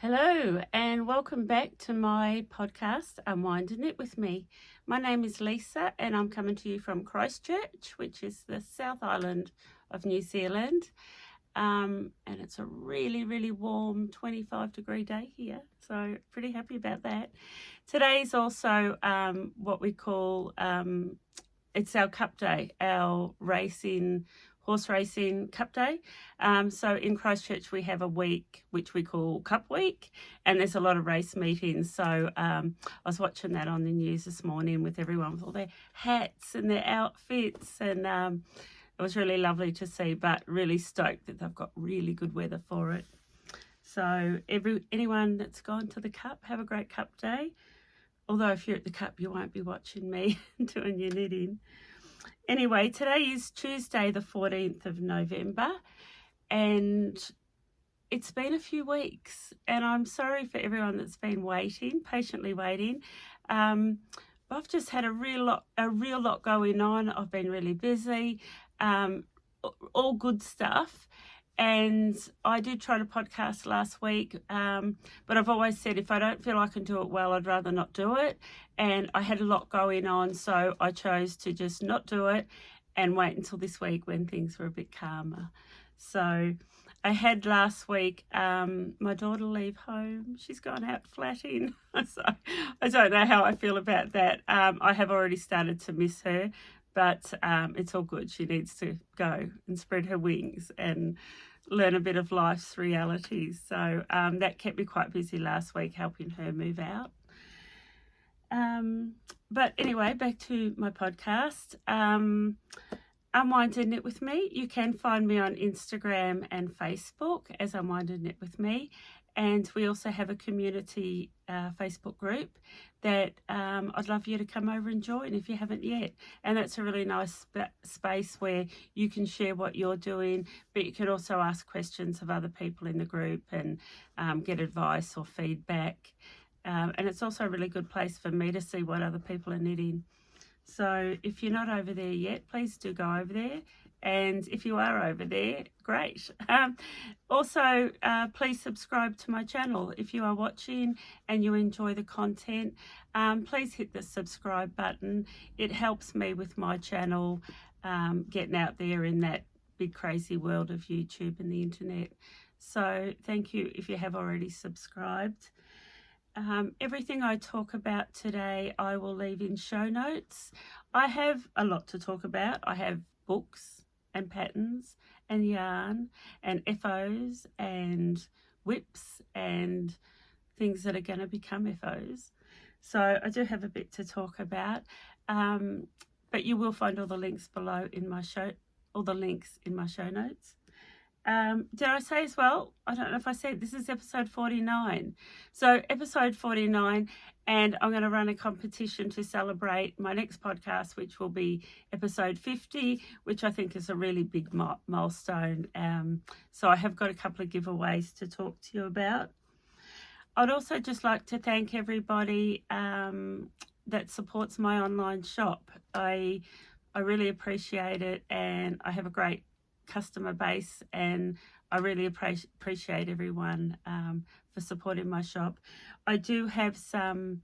Hello and welcome back to my podcast, Unwind and Knit with me. My name is Lisa and I'm coming to you from Christchurch, which is the South Island of New Zealand. And it's a really warm 25-degree day here, so pretty happy about that. Today's also what we call, it's our cup day, our horse racing cup day. So in Christchurch we have a week which we call Cup Week, and there's a lot of race meetings. So I was watching that on the news this morning with everyone with all their hats and their outfits, and it was really lovely to see, but really stoked that they've got really good weather for it. So anyone that's gone to the Cup, have a great Cup day. Although if you're at the Cup, you won't be watching me doing your knitting. Anyway, today is Tuesday, the 14th of November, and it's been a few weeks, and I'm sorry for everyone that's been patiently waiting. I've just had a real lot going on. I've been really busy, all good stuff. And I did try to podcast last week, but I've always said if I don't feel I can do it well, I'd rather not do it. And I had a lot going on, so I chose to just not do it and wait until this week when things were a bit calmer. So I had last week my daughter leave home. She's gone out flatting, so I don't know how I feel about that. I have already started to miss her, but it's all good. She needs to go and spread her wings and learn a bit of life's realities. So that kept me quite busy last week, helping her move out. But anyway, back to my podcast. Unwind and Knit with me. You can find me on Instagram and Facebook as Unwind and Knit with me. And we also have a community Facebook group that I'd love you to come over and join if you haven't yet. And that's a really nice space where you can share what you're doing, but you can also ask questions of other people in the group and get advice or feedback. And it's also a really good place for me to see what other people are knitting. So if you're not over there yet, please do go over there. And if you are over there, great. Also, please subscribe to my channel. If you are watching and you enjoy the content, please hit the subscribe button. It helps me with my channel getting out there in that big crazy world of YouTube and the internet. So thank you if you have already subscribed. Everything I talk about today, I will leave in show notes. I have a lot to talk about. I have books and patterns and yarn and FOs and WIPs and things that are going to become FOs. So I do have a bit to talk about, but you will find all the links below in my show notes. Did I say as well? I don't know if I said this is episode 49. So episode 49, and I'm going to run a competition to celebrate my next podcast, which will be episode 50, which I think is a really big milestone. So I have got a couple of giveaways to talk to you about. I'd also just like to thank everybody that supports my online shop. I really appreciate it, and I have a great customer base, and I really appreciate everyone for supporting my shop. I do have some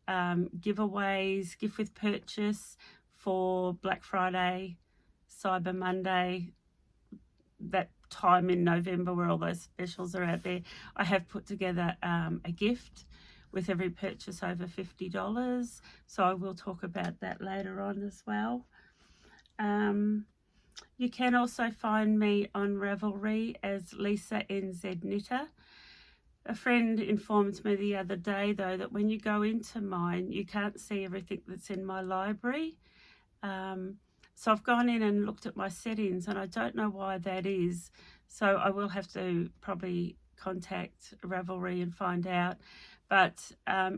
giveaways, gift with purchase for Black Friday, Cyber Monday, that time in November where all those specials are out there. I have put together a gift with every purchase over $50, so I will talk about that later on as well. You can also find me on Ravelry as Lisa NZ Knitter. A friend informed me the other day, though, that when you go into mine, you can't see everything that's in my library. So I've gone in and looked at my settings, and I don't know why that is. So I will have to probably contact Ravelry and find out. But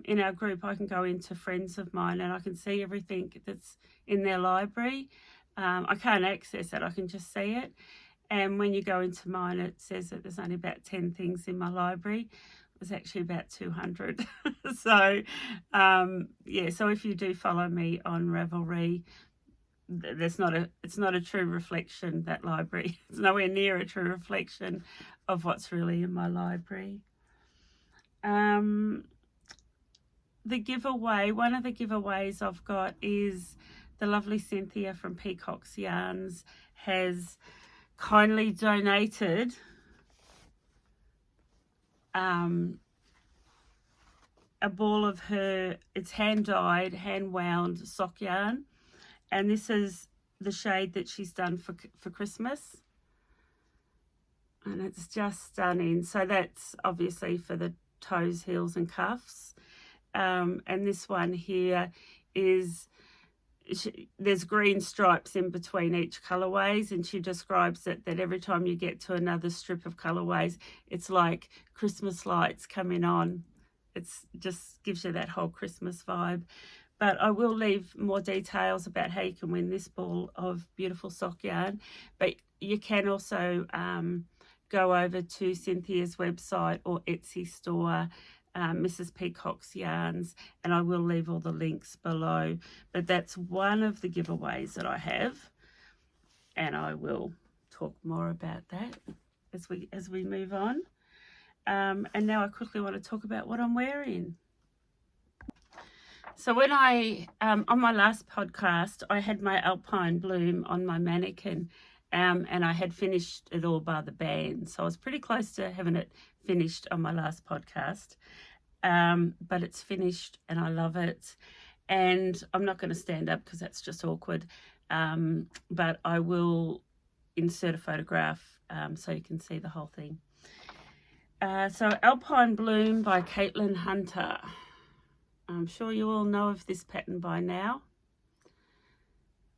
in our group, I can go into friends of mine and I can see everything that's in their library. I can't access it, I can just see it. And when you go into mine, it says that there's only about 10 things in my library. It was actually about 200. So, so if you do follow me on Ravelry, it's not a true reflection, that library. It's nowhere near a true reflection of what's really in my library. The giveaway, one of the giveaways I've got is the lovely Cynthia from Peacock Yarns has kindly donated a ball of her, it's hand dyed, hand wound sock yarn, and this is the shade that she's done for Christmas, and it's just stunning. So that's obviously for the toes, heels and cuffs, and this one here is, there's green stripes in between each colorways, and she describes it that every time you get to another strip of colorways, it's like Christmas lights coming on. It's just gives you that whole Christmas vibe. But I will leave more details about how you can win this ball of beautiful sock yarn. But you can also go over to Cynthia's website or Etsy store, Mrs Peacock Yarns, and I will leave all the links below. But that's one of the giveaways that I have, and I will talk more about that as we move on. And now I quickly want to talk about what I'm wearing. So when I on my last podcast, I had my Alpine bloom on my mannequin, and I had finished it all by the band, so I was pretty close to having it finished on my last podcast. But it's finished and I love it, and I'm not going to stand up because that's just awkward, but I will insert a photograph so you can see the whole thing. So Alpine Bloom by Caitlin Hunter. I'm sure you all know of this pattern by now.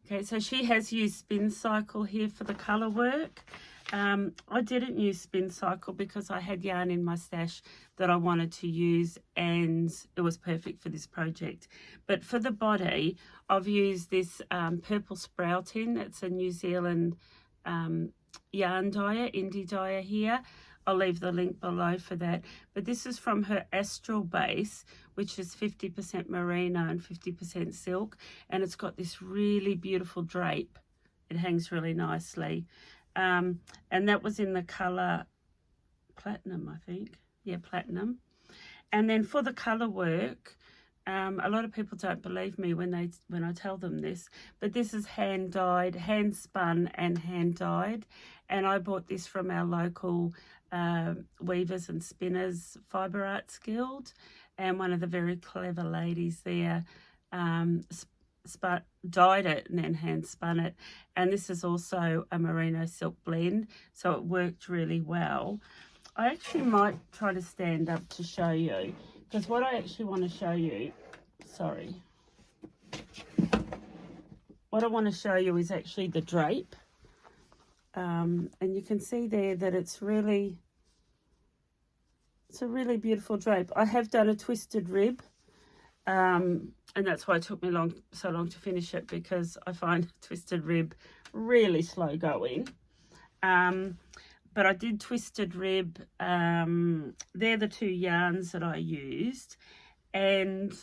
Okay, so she has used Spin Cycle here for the colour work. I didn't use Spin Cycle because I had yarn in my stash that I wanted to use, and it was perfect for this project. But for the body, I've used this Purple Sprouting. It's a New Zealand yarn dyer, indie dyer here. I'll leave the link below for that. But this is from her Astral base, which is 50% merino and 50% silk. And it's got this really beautiful drape. It hangs really nicely. And that was in the colour Platinum, I think. Yeah, Platinum. And then for the colour work, a lot of people don't believe me when I tell them this, but this is hand dyed, hand spun and hand dyed. And I bought this from our local Weavers and Spinners Fibre Arts Guild, and one of the very clever ladies there dyed it and then hand spun it. And this is also a merino silk blend, so it worked really well. I actually might try to stand up to show you, because what I actually want to show you, what I want to show you is actually the drape. And you can see there that it's a really beautiful drape. I have done a twisted rib, and that's why it took me so long to finish it, because I find twisted rib really slow going. But I did twisted rib. They're the two yarns that I used, and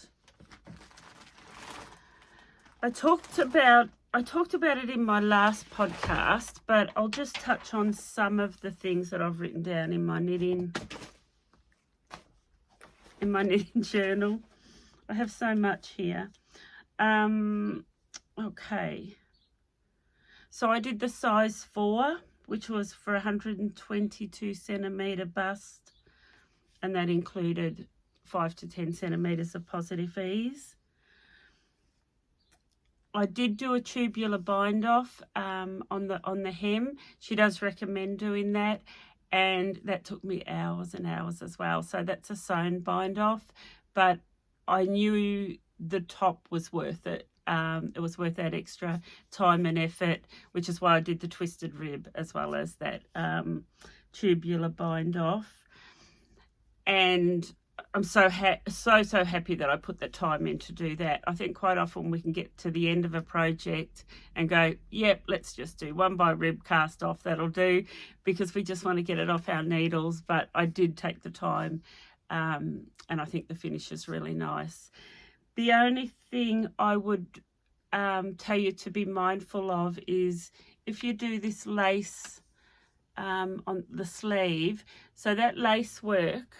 I talked about it in my last podcast, but I'll just touch on some of the things that I've written down in my knitting journal. I have so much here. Okay. So I did the size 4, which was for 122 centimetre bust, and that included 5 to 10 centimetres of positive ease. I did do a tubular bind off on the hem. She does recommend doing that, and that took me hours and hours as well. So that's a sewn bind off, but I knew the top was worth it. It was worth that extra time and effort, which is why I did the twisted rib as well as that tubular bind off. And I'm so happy that I put the time in to do that. I think quite often we can get to the end of a project and go, yep, let's just do one by rib cast off, that'll do, because we just want to get it off our needles. But I did take the time, and I think the finish is really nice. The only thing I would tell you to be mindful of is if you do this lace on the sleeve, so that lace work,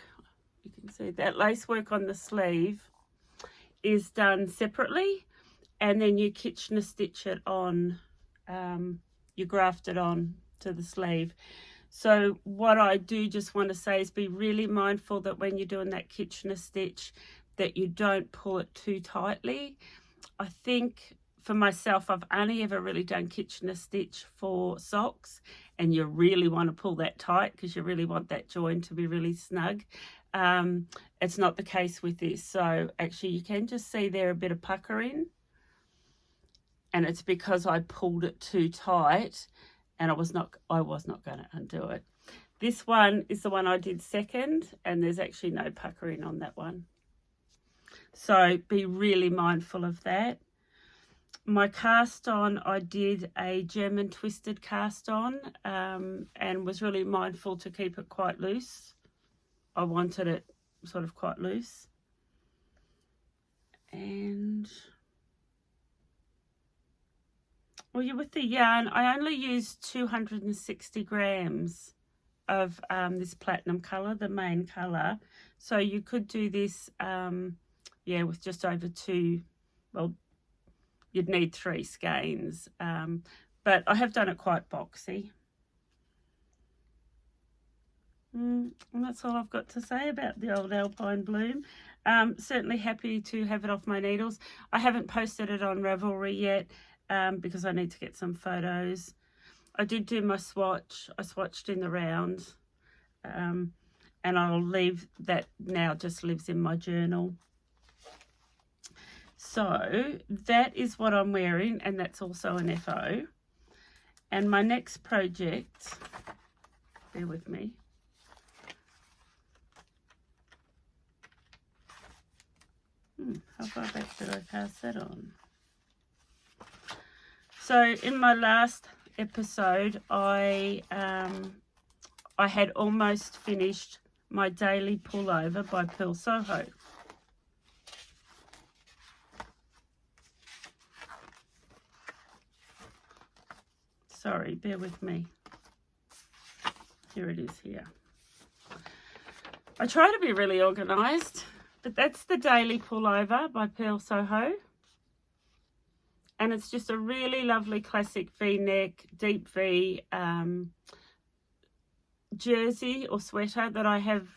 you can see that lace work on the sleeve is done separately, and then you Kitchener stitch it on, you graft it on to the sleeve. So what I do just want to say is be really mindful that when you're doing that Kitchener stitch that you don't pull it too tightly. I think for myself, I've only ever really done Kitchener stitch for socks, and you really want to pull that tight because you really want that join to be really snug. It's not the case with this. So actually you can just see there a bit of puckering, and it's because I pulled it too tight and I was not going to undo it. This one is the one I did second, and there's actually no puckering on that one. So be really mindful of that. My cast on, I did a German twisted cast on, and was really mindful to keep it quite loose. I wanted it sort of quite loose. And well, yeah, with the yarn, I only used 260 grams of this platinum colour, the main colour. So you could do this, yeah, with just over 2, well, you'd need 3 skeins, but I have done it quite boxy. And that's all I've got to say about the old Alpine Bloom. Certainly happy to have it off my needles. I haven't posted it on Ravelry yet because I need to get some photos. I did do my swatch. I swatched in the round, and I'll leave that now, just lives in my journal. So that is what I'm wearing, and that's also an FO. And my next project, bear with me. How far back did I pass that on? So in my last episode, I had almost finished my daily pullover by Purl Soho. Sorry, bear with me. Here it is here. I try to be really organised, but that's the daily pullover by Purl Soho. And it's just a really lovely classic V-neck, deep V jersey or sweater that I have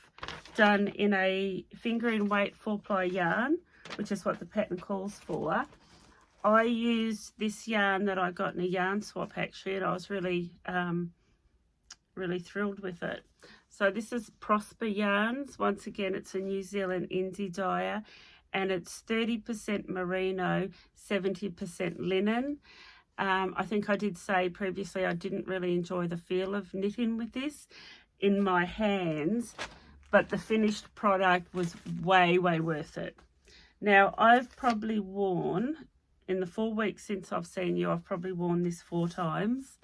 done in a fingering weight 4-ply yarn, which is what the pattern calls for. I used this yarn that I got in a yarn swap actually, and I was really, really thrilled with it. So this is Prosper Yarns. Once again, it's a New Zealand indie dyer, and it's 30% merino, 70% linen. I think I did say previously I didn't really enjoy the feel of knitting with this in my hands, but the finished product was way, way worth it. Now, I've probably worn, in the 4 weeks since I've seen you, I've probably worn this 4 times,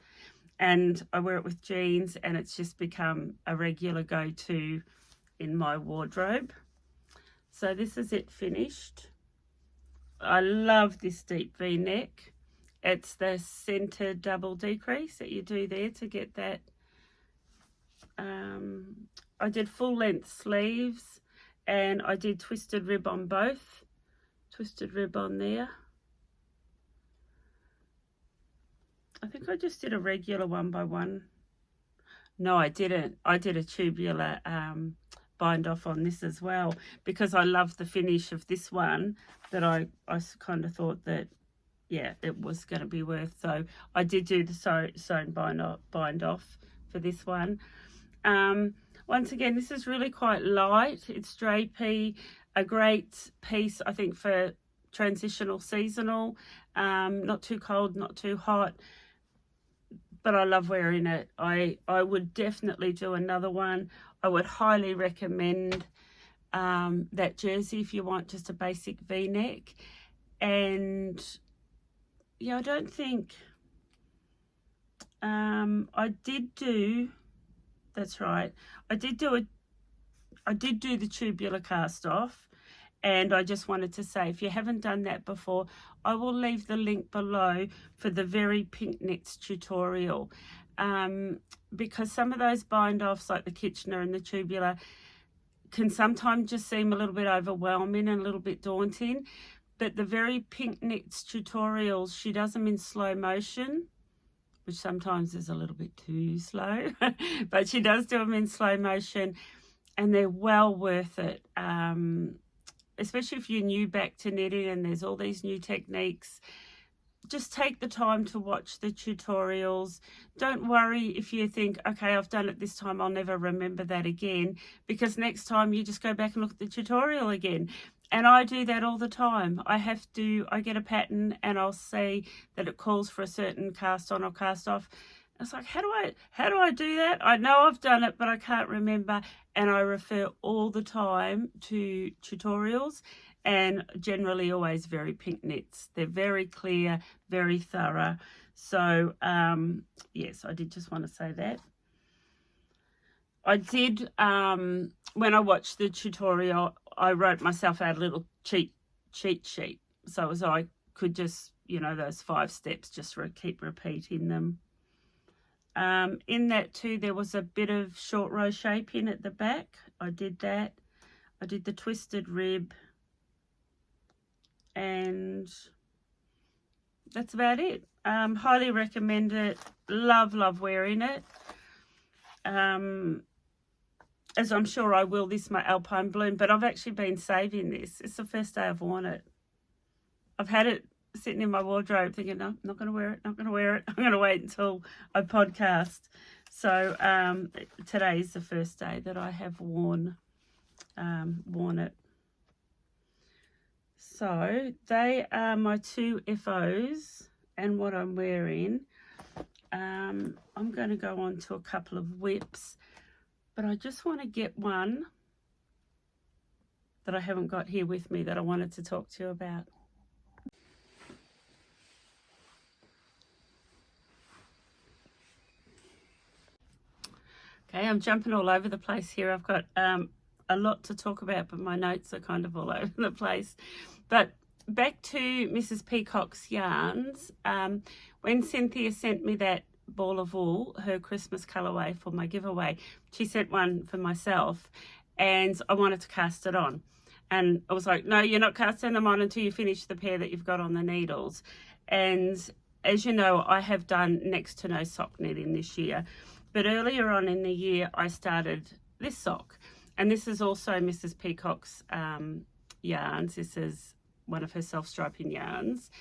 and I wear it with jeans, and it's just become a regular go-to in my wardrobe. So this is it finished. I love this deep V-neck. It's the centered double decrease that you do there to get that. I did full length sleeves, and I did twisted rib on both. Twisted rib on there. I think I just did a regular 1x1. No, I didn't. I did a tubular bind off on this as well, because I love the finish of this one, that I kind of thought that, yeah, it was going to be worth. So I did do the sewn bind off for this one. Once again, this is really quite light. It's drapey, a great piece, I think, for transitional seasonal. Not too cold, not too hot, but I love wearing it. I would definitely do another one. I would highly recommend that jersey if you want just a basic V-neck. And yeah, I don't think I did do, that's right, I did do the tubular cast off, and I just wanted to say, if you haven't done that before, I will leave the link below for the very pink knits tutorial, because some of those bind offs, like the Kitchener and the tubular, can sometimes just seem a little bit overwhelming and a little bit daunting. But the very pink knits tutorials, she does them in slow motion, which sometimes is a little bit too slow, but she does do them in slow motion, and they're well worth it. Especially if you're new back to knitting and there's all these new techniques. Just take the time to watch the tutorials. Don't worry if you think, okay, I've done it this time, I'll never remember that again, because next time you just go back and look at the tutorial again. And I do that all the time. I get a pattern and I'll see that it calls for a certain cast on or cast off. It's like, how do I do that? I know I've done it, but I can't remember. And I refer all the time to tutorials, and generally always very pink knits. They're very clear, very thorough. So yes, I did just want to say that. I did, when I watched the tutorial, I wrote myself out a little cheat sheet. So as I could just, those 5 steps, just keep repeating them. In that too, there was a bit of short row shaping at the back. I did that. I did the twisted rib. And that's about it. Highly recommend it. Love wearing it. As I'm sure I will, this my Alpine bloom, but I've actually been saving this. It's the first day I've worn it. I've had it sitting in my wardrobe thinking, no, I'm not going to wear it, not going to wear it. I'm going to wait until I podcast. So today is the first day that I have worn it. So they are my 2 FOs and what I'm wearing. I'm going to go on to a couple of WIPs, but I just want to get one that I haven't got here with me that I wanted to talk to you about. Okay, I'm jumping all over the place here. I've got a lot to talk about, but my notes are kind of all over the place. But back to Mrs Peacock's Yarns. When Cynthia sent me that ball of wool, her Christmas colourway for my giveaway, she sent one for myself, and I wanted to cast it on. And I was like, no, you're not casting them on until you finish the pair that you've got on the needles. And as you know, I have done next to no sock knitting this year. But earlier on in the year, I started this sock. And this is also Mrs Peacock's yarns. This is one of her self-striping yarns.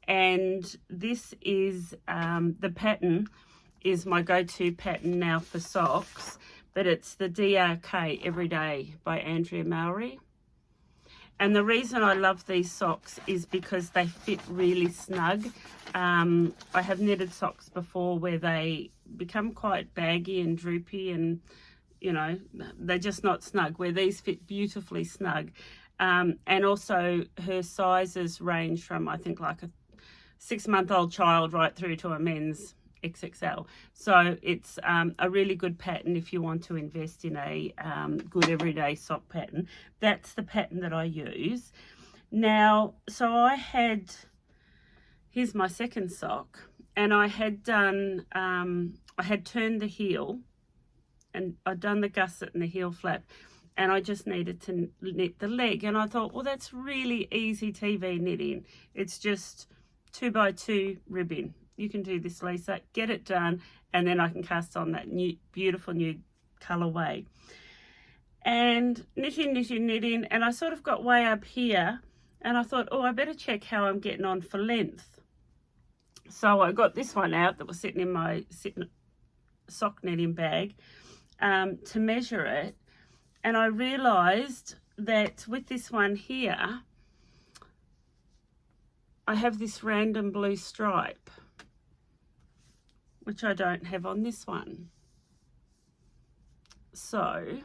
And this is, the pattern is my go-to pattern now for socks. But it's the DRK Everyday by Andrea Mowry. And the reason I love these socks is because they fit really snug. I have knitted socks before where they become quite baggy and droopy and, they're just not snug, where these fit beautifully snug. And also her sizes range from, I think, like a 6-month-old child right through to a men's XXL. So it's a really good pattern if you want to invest in a good everyday sock pattern. That's the pattern that I use. Now, so here's my second sock, and I had done, I had turned the heel, and I'd done the gusset and the heel flap, and I just needed to knit the leg. And I thought, well, that's really easy TV knitting. It's just 2x2 ribbing. You can do this, Lisa. Get it done, and then I can cast on that new, beautiful new colourway. And knitting, and I sort of got way up here, and I thought, oh, I better check how I'm getting on for length. So I got this one out that was sitting in my sock knitting bag to measure it, and I realised that with this one here, I have this random blue stripe, which I don't have on this one. So, you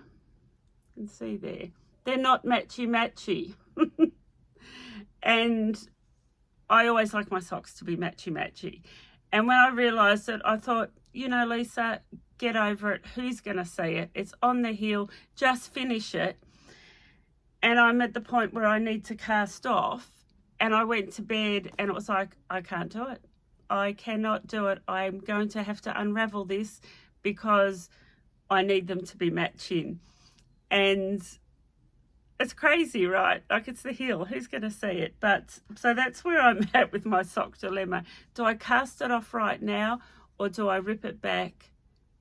can see there, they're not matchy-matchy. And I always like my socks to be matchy-matchy. And when I realised it, I thought, Lisa, get over it. Who's going to see it? It's on the heel. Just finish it. And I'm at the point where I need to cast off. And I went to bed and it was like, I can't do it. I cannot do it. I'm going to have to unravel this because I need them to be matching. And It's crazy, right? Like, it's the heel. Who's going to see it? But so that's where I'm at with my sock dilemma. Do I cast it off right now, or do I rip it back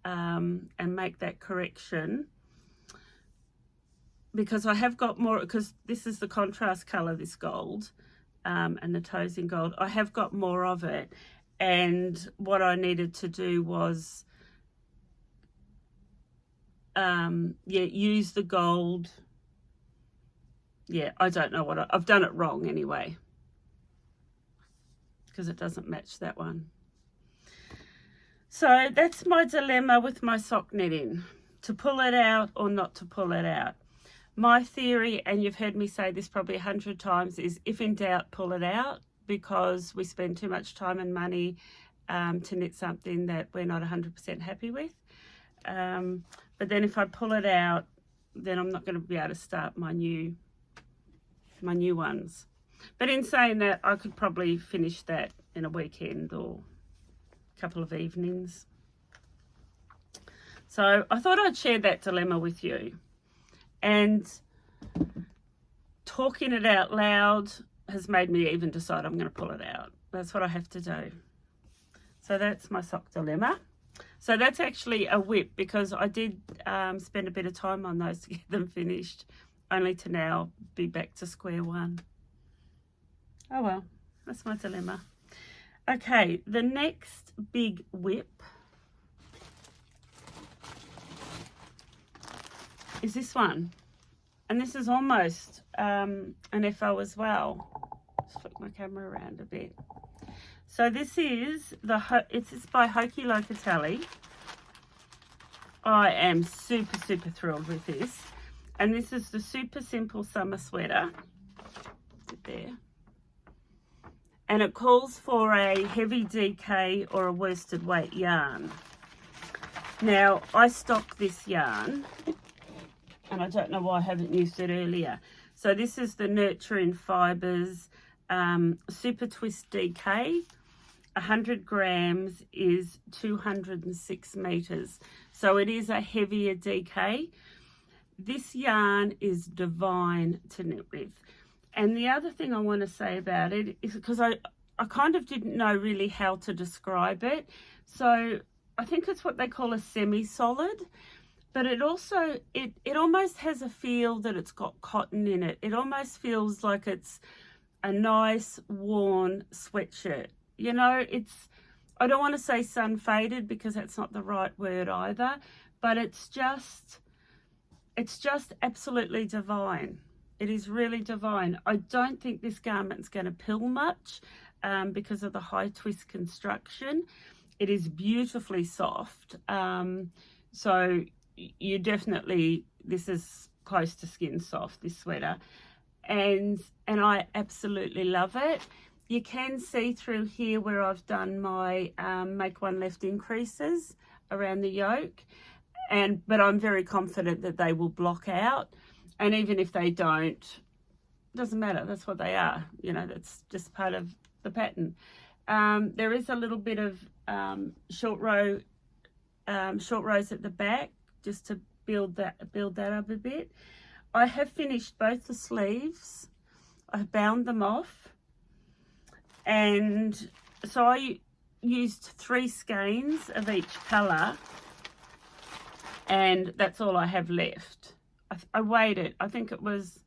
and make that correction? Because I have got more, because this is the contrast color, this gold, and the toes in gold. I have got more of it, and what I needed to do was use the gold. Yeah, I don't know what I've done it wrong anyway, because it doesn't match that one. So that's my dilemma with my sock knitting, to pull it out or not to pull it out. My theory, and you've heard me say this probably 100 times, is if in doubt, pull it out, because we spend too much time and money to knit something that we're not 100% happy with. But then if I pull it out, then I'm not going to be able to start my new ones. But in saying that, I could probably finish that in a weekend or a couple of evenings. So I thought I'd share that dilemma with you. And talking it out loud has made me even decide I'm going to pull it out. That's what I have to do. So that's my sock dilemma. So that's actually a WIP, because I did spend a bit of time on those to get them finished, only to now be back to square one. Oh well, that's my dilemma. Okay, the next big WIP is this one. And this is almost an FO as well. Just flick my camera around a bit. So this is it's by Locatelli. I am super thrilled with this. And this is the Super Simple Summer Sweater. There. And it calls for a heavy DK or a worsted weight yarn. Now, I stock this yarn, and I don't know why I haven't used it earlier. So this is the Nurturing Fibres Super Twist DK. 100 grams is 206 meters. So it is a heavier DK. This yarn is divine to knit with. And the other thing I want to say about it is, because I kind of didn't know really how to describe it. So I think it's what they call a semi-solid, but it also, it almost has a feel that it's got cotton in it. It almost feels like it's a nice worn sweatshirt. You know, I don't want to say sun faded, because that's not the right word either, but it's just absolutely divine. It is really divine. I don't think this garment's going to pill much because of the high twist construction. It is beautifully soft. So you definitely, this is close to skin soft, this sweater. And I absolutely love it. You can see through here where I've done my make one left increases around the yoke. But I'm very confident that they will block out. And even if they don't, doesn't matter. That's what they are. You know, that's just part of the pattern. There is a little bit of short rows at the back, just to build that up a bit. I have finished both the sleeves. I've bound them off. And so I used 3 skeins of each colour. And that's all I have left. I weighed it. I think it was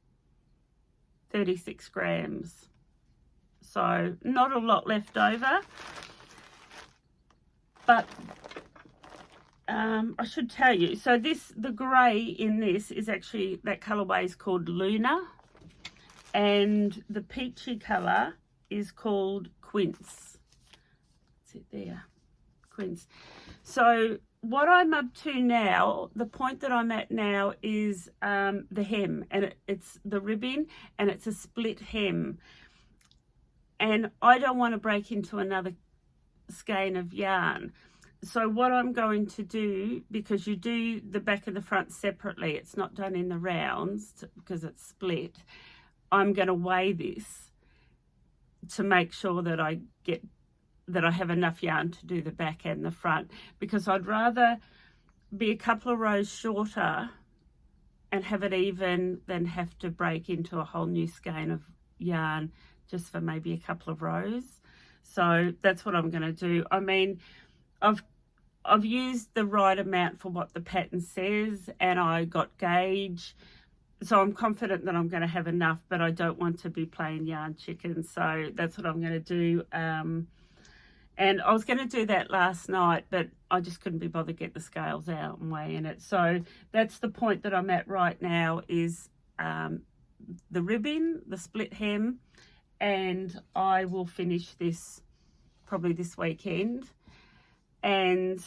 36 grams. So not a lot left over. But I should tell you. So the grey in this is actually, that colourway is called Luna. And the peachy colour is called Quince. That's it there. Quince. So what I'm up to now, the point that I'm at now, is the hem, and it's the ribbing, and it's a split hem. And I don't want to break into another skein of yarn. So what I'm going to do, because you do the back and the front separately, it's not done in the rounds because it's split, I'm going to weigh this to make sure that I have enough yarn to do the back and the front, because I'd rather be a couple of rows shorter and have it even than have to break into a whole new skein of yarn just for maybe a couple of rows. So that's what I'm going to do. I mean, I've used the right amount for what the pattern says, and I got gauge, so I'm confident that I'm going to have enough, but I don't want to be playing yarn chicken, so that's what I'm going to do. And I was going to do that last night, but I just couldn't be bothered to get the scales out and weigh in it. So that's the point that I'm at right now, is the ribbing, the split hem, and I will finish this probably this weekend. And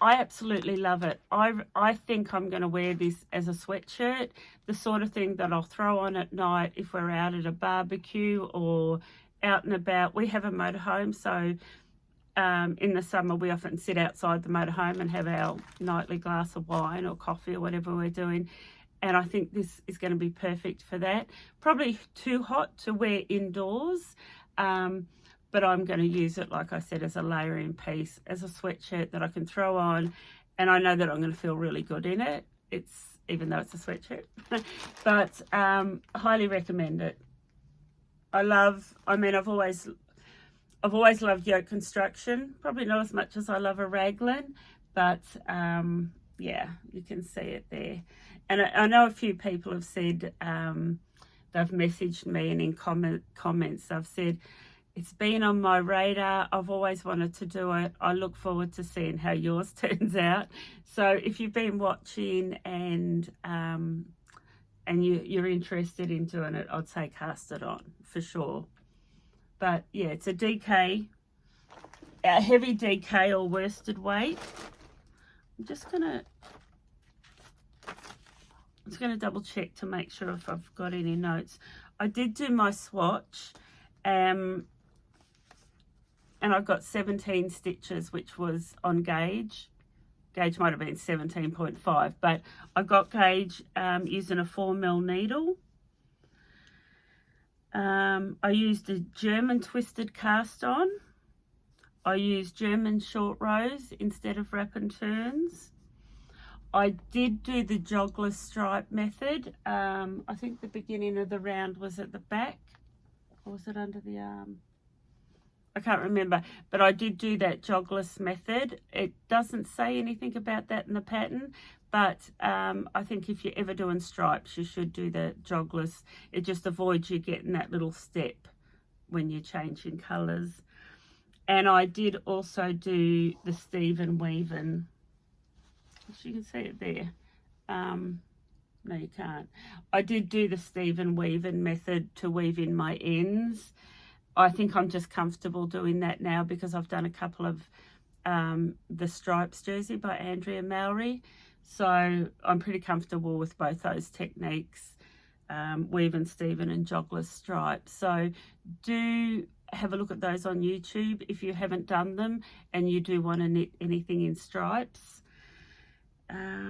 I absolutely love it. I think I'm going to wear this as a sweatshirt, the sort of thing that I'll throw on at night if we're out at a barbecue or out and about. We have a motorhome, so in the summer we often sit outside the motorhome and have our nightly glass of wine or coffee or whatever we're doing. And I think this is going to be perfect for that. Probably too hot to wear indoors, but I'm going to use it, like I said, as a layering piece, as a sweatshirt that I can throw on, and I know that I'm going to feel really good in it. Even though it's a sweatshirt, but highly recommend it. I've always loved yoke construction, probably not as much as I love a raglan, but yeah, you can see it there. And I know a few people have said, they've messaged me, and in comments they've said, it's been on my radar, I've always wanted to do it, I look forward to seeing how yours turns out. So if you've been watching and you're interested in doing it, I'd say cast it on for sure. But yeah, it's a DK, a heavy DK or worsted weight. I'm just gonna double check to make sure if I've got any notes. I did do my swatch, and I got 17 stitches, which was on gauge. Gauge might have been 17.5, but I got gauge using a 4mm needle. I used a German twisted cast on. I used German short rows instead of wrap and turns. I did do the jogless stripe method. I think the beginning of the round was at the back, or was it under the arm? I can't remember, but I did do that jogless method. It doesn't say anything about that in the pattern, but I think if you're ever doing stripes, you should do the jogless. It just avoids you getting that little step when you're changing colours. And I did also do the Stephen weaving. You can see it there. No, you can't. I did do the Stephen weaving method to weave in my ends. I think I'm just comfortable doing that now because I've done a couple of the Stripes jersey by Andrea Mowry. So I'm pretty comfortable with both those techniques, weaving Stephen and jogless stripes. So do have a look at those on YouTube if you haven't done them and you do want to knit anything in stripes. I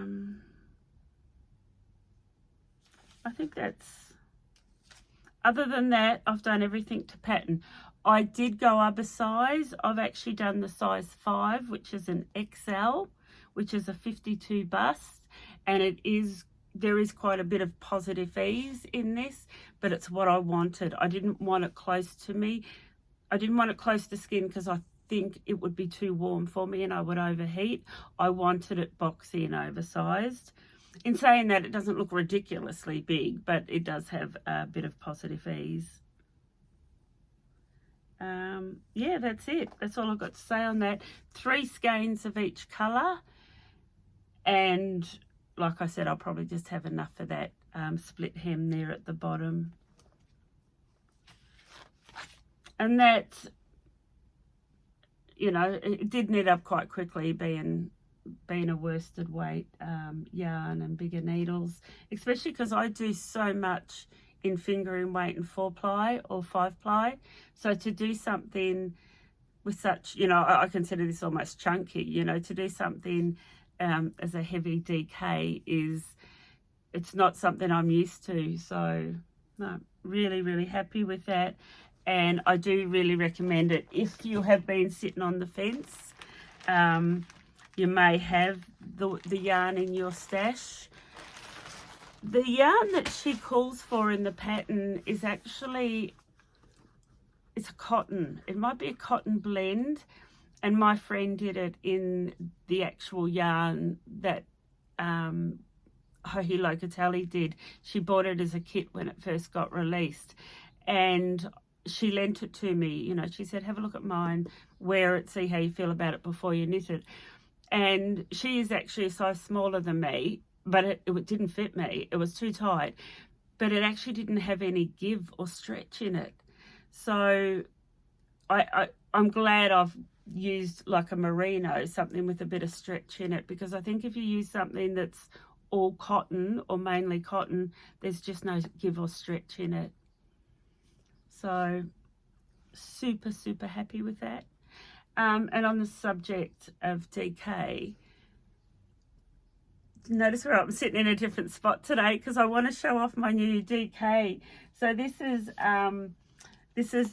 think that's, other than that, I've done everything to pattern. I did go up a size. I've actually done the size 5, which is an XL, which is a 52 bust, and there is quite a bit of positive ease in this, but it's what I wanted. I didn't want it close to me. I didn't want it close to skin because I think it would be too warm for me and I would overheat. I wanted it boxy and oversized. In saying that, it doesn't look ridiculously big, but it does have a bit of positive ease. Yeah, that's it. That's all I've got to say on that. 3 skeins of each colour. And like I said, I'll probably just have enough for that split hem there at the bottom. And that, you know, it did knit up quite quickly being a worsted weight yarn and bigger needles, especially because I do so much in fingering weight and 4-ply or 5-ply. So to do something with such, you know, I consider this almost chunky, you know, to do something as a heavy DK it's not something I'm used to. So no, really, really happy with that. And I do really recommend it if you have been sitting on the fence. You may have the yarn in your stash. The yarn that she calls for in the pattern is actually, it's a cotton. It might be a cotton blend, and my friend did it in the actual yarn that Locatelli did. She bought it as a kit when it first got released, and she lent it to me. You know, she said, have a look at mine, wear it, see how you feel about it before you knit it. And she is actually a size smaller than me, but it didn't fit me. It was too tight, but it actually didn't have any give or stretch in it. So I'm glad I've used like a merino, something with a bit of stretch in it, because I think if you use something that's all cotton or mainly cotton, there's just no give or stretch in it. So super, super happy with that. And on the subject of DK, notice where I'm sitting in a different spot today because I want to show off my new DK. So this is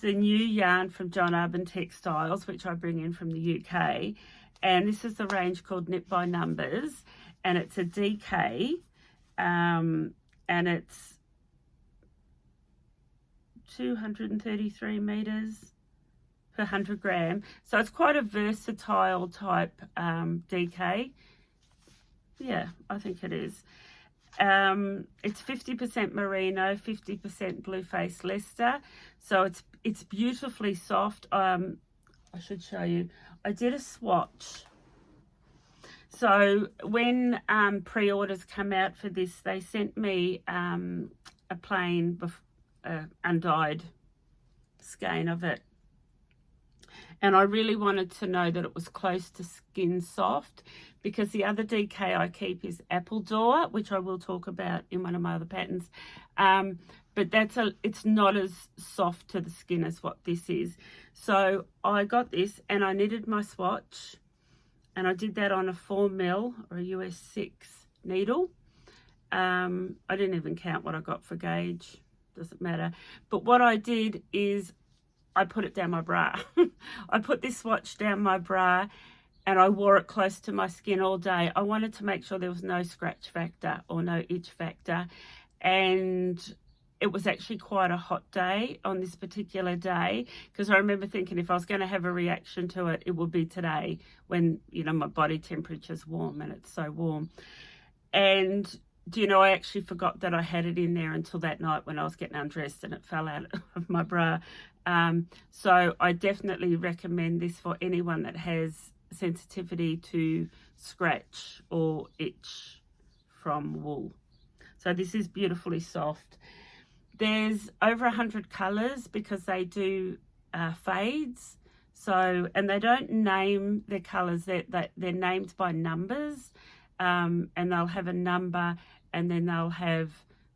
the new yarn from John Arbon Textiles, which I bring in from the UK, and this is the range called Knit by Numbers, and it's a DK, and it's 233 meters per 100 gram, so it's quite a versatile type DK. Yeah, I think it is. It's 50% merino, 50% blue face Leicester, so it's beautifully soft. I should show you. I did a swatch. So when pre-orders come out for this, they sent me a plain undyed skein of it, and I really wanted to know that it was close to skin soft, because the other DK I keep is Apple Door, which I will talk about in one of my other patterns, but it's not as soft to the skin as what this is. So I got this and I knitted my swatch, and I did that on a 4mm or a US 6 needle. I didn't even count what I got for gauge, doesn't matter. But what I did is I put it down my bra. I put this swatch down my bra and I wore it close to my skin all day. I wanted to make sure there was no scratch factor or no itch factor. And it was actually quite a hot day on this particular day, because I remember thinking if I was going to have a reaction to it, it would be today when, you know, my body temperature's warm and it's so warm. And do you know, I actually forgot that I had it in there until that night when I was getting undressed and it fell out of my bra. So I definitely recommend this for anyone that has sensitivity to scratch or itch from wool. So this is beautifully soft. There's over 100 colours because they do fades. So, and they don't name their colours, they're named by numbers, and they'll have a number and then they'll have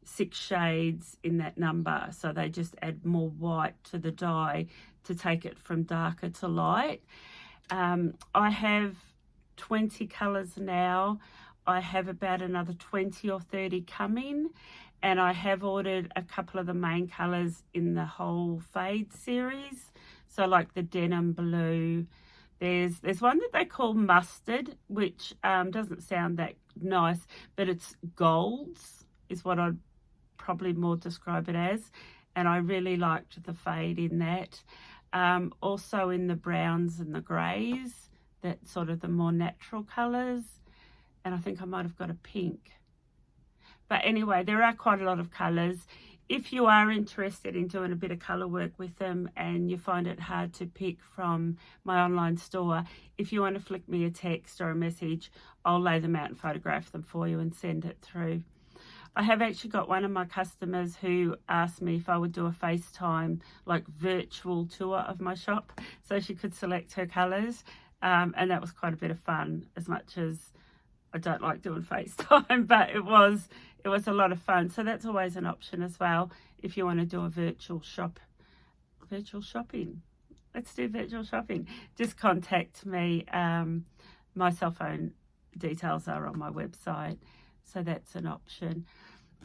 6 shades in that number. So they just add more white to the dye to take it from darker to light. I have 20 colours now. I have about another 20 or 30 coming, and I have ordered a couple of the main colours in the whole fade series. So like the denim blue, there's one that they call mustard, which doesn't sound that nice, but it's golds is what I'd probably more describe it as, and I really liked the fade in that. Also in the browns and the greys, that sort of the more natural colours, and I think I might have got a pink. But anyway, there are quite a lot of colours. If you are interested in doing a bit of colour work with them and you find it hard to pick from my online store, if you want to flick me a text or a message, I'll lay them out and photograph them for you and send it through. I have actually got one of my customers who asked me if I would do a FaceTime, like virtual tour of my shop, so she could select her colours, and that was quite a bit of fun, as much as I don't like doing FaceTime, but it was a lot of fun. So that's always an option as well if you want to do a virtual shopping. Let's do virtual shopping. Just contact me. My cell phone details are on my website, so that's an option.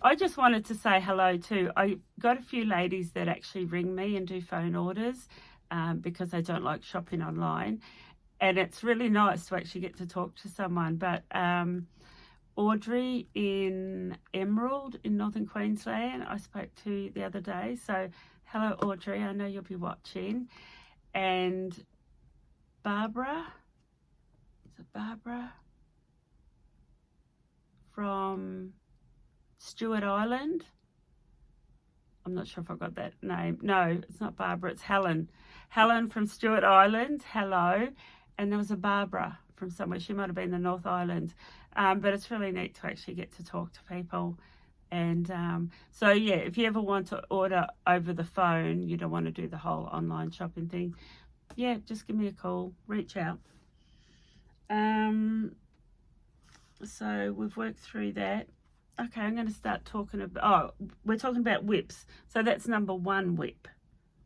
I just wanted to say hello too. I got a few ladies that actually ring me and do phone orders because they don't like shopping online. And it's really nice to actually get to talk to someone. But Audrey in Emerald in Northern Queensland I spoke to the other day. So hello Audrey, I know you'll be watching. And Barbara, is it Barbara from Stewart Island? I'm not sure if I got that name. No, it's not Barbara, it's Helen. Helen from Stewart Island, hello. And there was a Barbara from somewhere. She might have been the North Island. But it's really neat to actually get to talk to people. And so, yeah, if you ever want to order over the phone, you don't want to do the whole online shopping thing, yeah, just give me a call, reach out. So we've worked through that. Okay, I'm going to start talking about, oh, we're talking about WIPs. So that's number 1 WIP,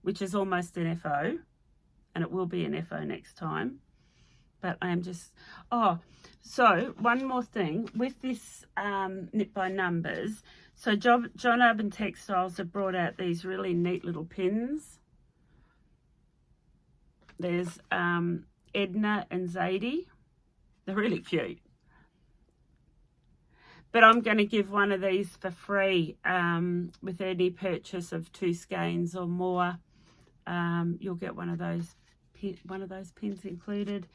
which is almost an FO, and it will be an FO next time. But I am just, oh, so one more thing with this knit by numbers. So John Arbon Textiles have brought out these really neat little pins. There's Edna and Zadie. They're really cute. But I'm going to give one of these for free with any purchase of 2 skeins or more. You'll get one of those pins included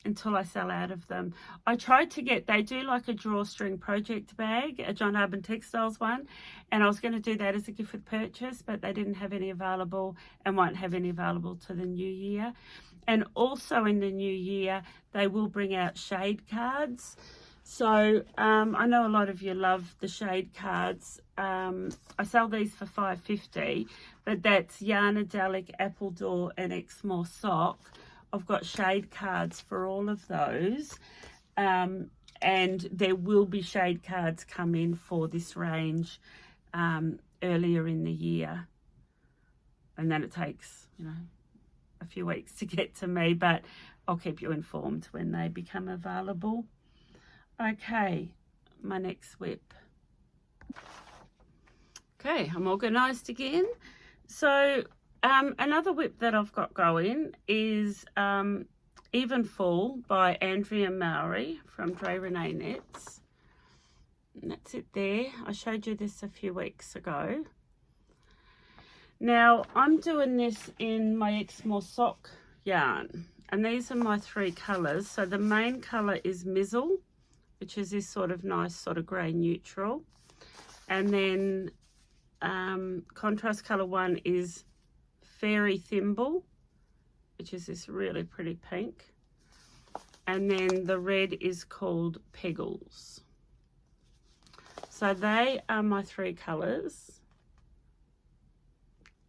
until I sell out of them. I tried to get, they do like a drawstring project bag, a John Arbon Textiles one, and I was going to do that as a gift with purchase, but they didn't have any available and won't have any available to the new year. And also in the new year, they will bring out shade cards. So I know a lot of you love the shade cards. I sell these for $5.50, but that's Yarnadelic, Appledore and Exmoor Sock. I've got shade cards for all of those. And there will be shade cards come in for this range earlier in the year. And then it takes, you know, a few weeks to get to me, but I'll keep you informed when they become available. Okay, my next WIP. Okay, I'm organised again. So another WIP that I've got going is Evenfall by Andrea Mowry from Dre Renee Knits. And that's it there. I showed you this a few weeks ago. Now, I'm doing this in my Exmoor sock yarn. And these are my 3 colours. So the main colour is Mizzle, which is this sort of nice sort of grey neutral. And then contrast colour 1 is Fairy Thimble, which is this really pretty pink. And then the red is called Peggles. So they are my 3 colours.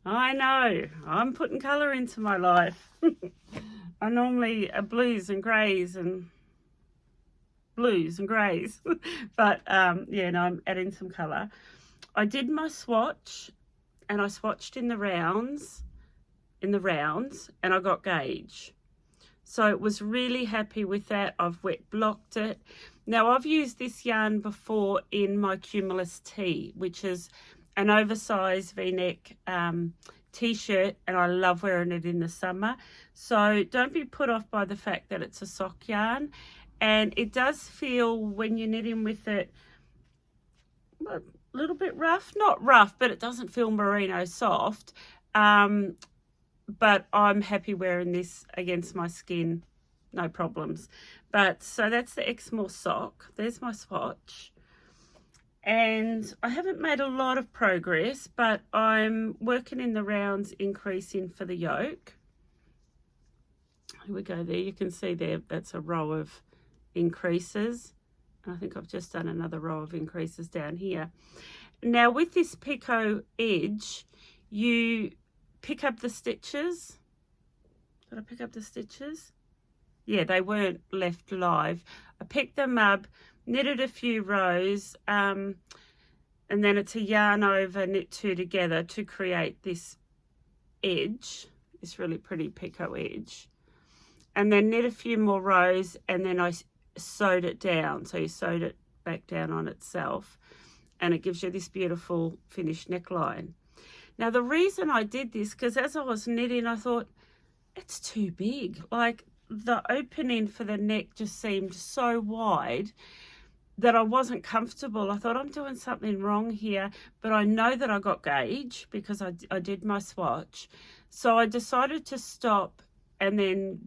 I know, I'm putting colour into my life. I normally are blues and greys and blues and greys, but yeah, no, I'm adding some colour. I did my swatch, and I swatched in the rounds, and I got gauge. So it was really happy with that. I've wet blocked it. Now I've used this yarn before in my Cumulus Tee, which is an oversized V-neck t-shirt, and I love wearing it in the summer. So don't be put off by the fact that it's a sock yarn. And it does feel, when you're knitting with it, a little bit rough. Not rough, but it doesn't feel merino soft. But I'm happy wearing this against my skin, no problems. But so that's the Exmoor sock. There's my swatch. And I haven't made a lot of progress, but I'm working in the rounds, increasing for the yoke. Here we go there. You can see there, that's a row of increases. And I think I've just done another row of increases down here. Now with this picot edge, you pick up the stitches. Did I pick up the stitches? Yeah, they weren't left live. I picked them up, knitted a few rows, and then it's a yarn over, knit 2 together to create this edge, this really pretty picot edge. And then knit a few more rows, and then I sewed it down. So you sewed it back down on itself, and it gives you this beautiful finished neckline. Now the reason I did this, because as I was knitting, I thought, it's too big. Like, the opening for the neck just seemed so wide that I wasn't comfortable. I thought, I'm doing something wrong here, but I know that I got gauge because I did my swatch. So I decided to stop and then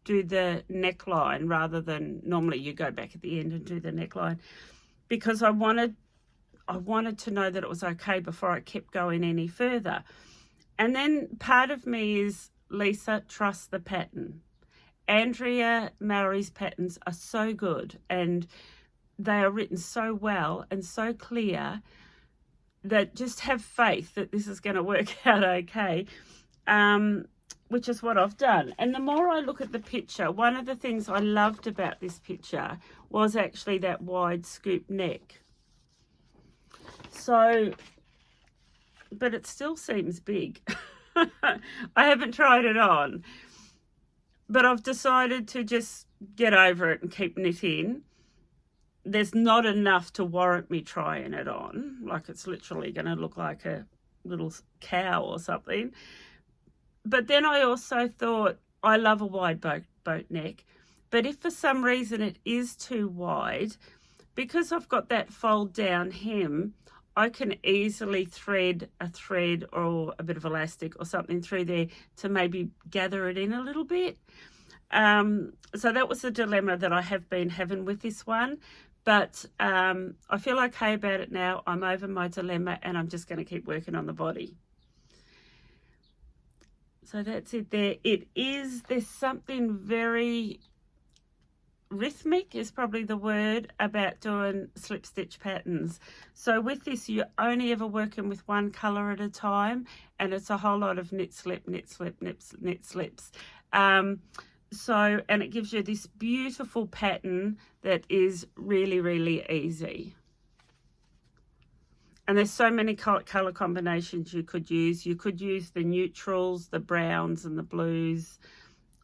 do the neckline rather than normally you go back at the end and do the neckline, because I wanted to know that it was okay before I kept going any further. And then part of me is, Lisa, trust the pattern. Andrea Mowry's patterns are so good, and they are written so well and so clear that just have faith that this is going to work out okay, which is what I've done. And the more I look at the picture, one of the things I loved about this picture was actually that wide scoop neck. So, but it still seems big. I haven't tried it on, but I've decided to just get over it and keep knitting. There's not enough to warrant me trying it on. Like, it's literally going to look like a little cow or something. But then I also thought, I love a wide boat neck, but if for some reason it is too wide, because I've got that fold down hem, I can easily thread a thread or a bit of elastic or something through there to maybe gather it in a little bit. So that was the dilemma that I have been having with this one. But I feel okay about it now. I'm over my dilemma, and I'm just going to keep working on the body. So that's it there. There's something very rhythmic is probably the word about doing slip stitch patterns. So with this, you're only ever working with one colour at a time, and it's a whole lot of knit slip, knit slip, knit slips. So, and it gives you this beautiful pattern that is really, really easy. And there's so many colour combinations you could use. You could use the neutrals, the browns and the blues.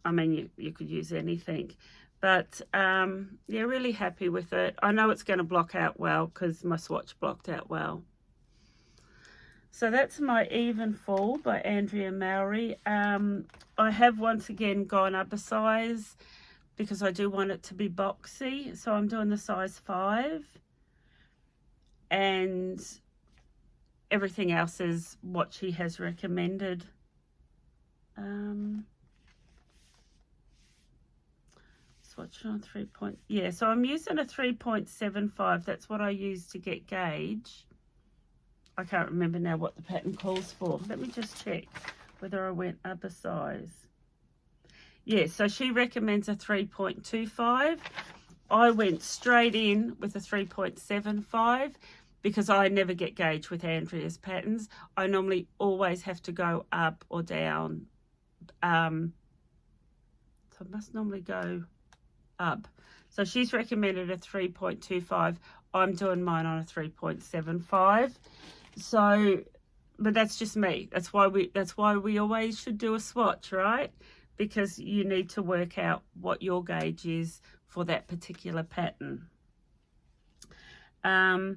I mean, you could use anything. But, yeah, really happy with it. I know it's going to block out well because my swatch blocked out well. So that's my Evenfall by Andrea Mowry. I have once again gone up a size because I do want it to be boxy. So I'm doing the size 5. And everything else is what she has recommended. Swatch on 3 point. Yeah, so I'm using a 3.75. That's what I use to get gauge. I can't remember now what the pattern calls for. Let me just check whether I went up a size. Yeah, so she recommends a 3.25. I went straight in with a 3.75 because I never get gauge with Andrea's patterns. I normally always have to go up or down. So I must normally go up. So she's recommended a 3.25. I'm doing mine on a 3.75. So, but that's just me. That's why we always should do a swatch, right? Because you need to work out what your gauge is for that particular pattern. So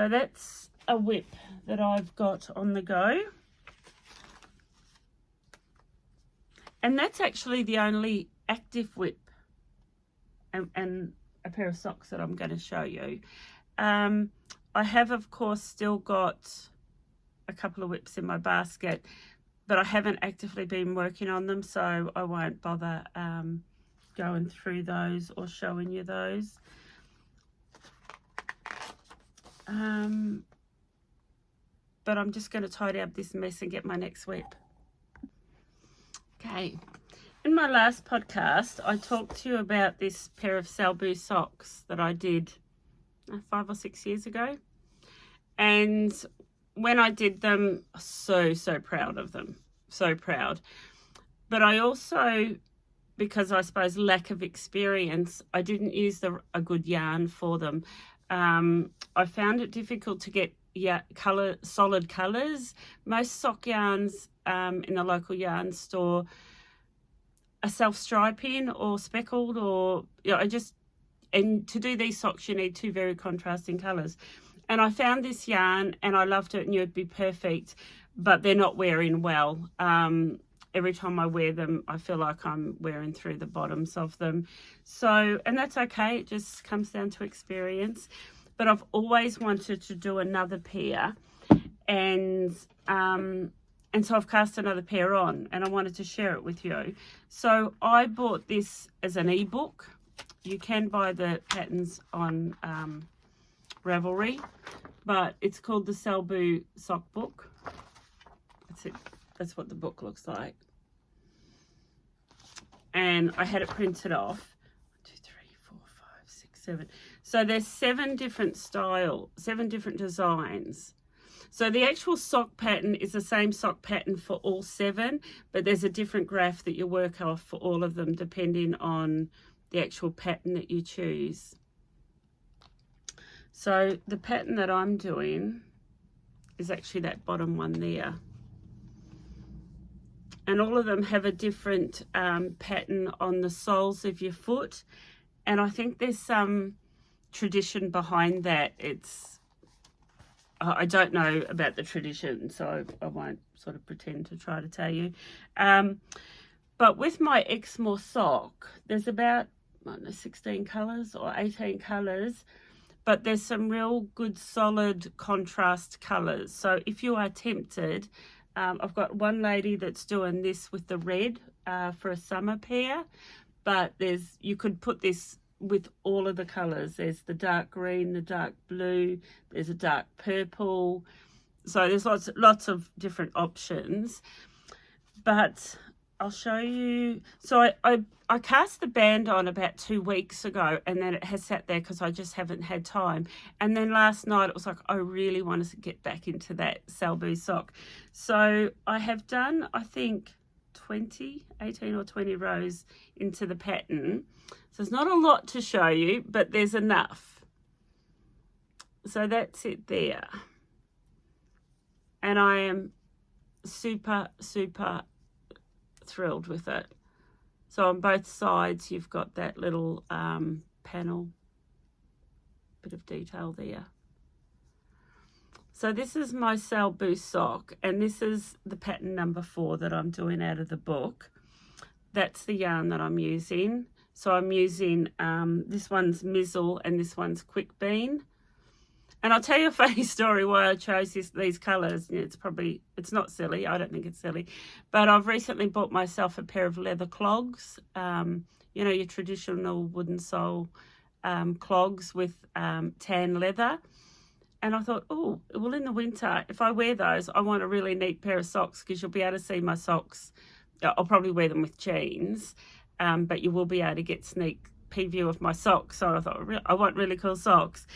that's a WIP that I've got on the go. And that's actually the only active WIP and a pair of socks that I'm going to show you. I have, of course, still got a couple of WIPs in my basket, but I haven't actively been working on them, so I won't bother going through those or showing you those. But I'm just going to tidy up this mess and get my next WIP. Okay. In my last podcast, I talked to you about this pair of Selbu socks that I did 5 or 6 years ago. And when I did them, so proud of them. So proud. But I also, because I suppose lack of experience, I didn't use a good yarn for them. I found it difficult to get solid colours. Most sock yarns in the local yarn store are self-striping or speckled, or and to do these socks you need 2 very contrasting colours. And I found this yarn and I loved it and it would be perfect, but they're not wearing well. every time I wear them, I feel like I'm wearing through the bottoms of them. So, and that's okay. It just comes down to experience. But I've always wanted to do another pair, and so I've cast another pair on, and I wanted to share it with you. So I bought this as an ebook. You can buy the patterns on Ravelry, but it's called the Selbu Sock Book. That's it. That's what the book looks like. And I had it printed off. 1, 2, 3, 4, 5, 6, 7. So there's 7 different designs. So the actual sock pattern is the same sock pattern for all 7, but there's a different graph that you work off for all of them depending on the actual pattern that you choose. So the pattern that I'm doing is actually that bottom one there. And all of them have a different pattern on the soles of your foot. And I think there's some tradition behind that. I don't know about the tradition, so I won't sort of pretend to try to tell you. But with my Exmoor sock, there's about, I don't know, 16 colours or 18 colours. But there's some real good solid contrast colours. So if you are tempted, I've got one lady that's doing this with the red for a summer pair, but you could put this with all of the colours. There's the dark green, the dark blue, there's a dark purple. So there's lots of different options. But I'll show you. So I cast the band on about 2 weeks ago, and then it has sat there because I just haven't had time. And then last night it was like, I really want to get back into that Selbu sock. So I have done, I think, 18 or 20 rows into the pattern. So there's not a lot to show you, but there's enough. So that's it there. And I am super, super thrilled with it. So on both sides you've got that little panel, bit of detail there. So this is my Selbu sock, and this is the pattern number 4 that I'm doing out of the book. That's the yarn that I'm using. So I'm using this one's Mizzle and this one's Quick Bean. And I'll tell you a funny story why I chose these colours. It's not silly. I don't think it's silly. But I've recently bought myself a pair of leather clogs. You know, your traditional wooden sole clogs with tan leather. And I thought, oh, well, in the winter, if I wear those, I want a really neat pair of socks because you'll be able to see my socks. I'll probably wear them with jeans, but you will be able to get sneak preview of my socks. So I thought, I want really cool socks.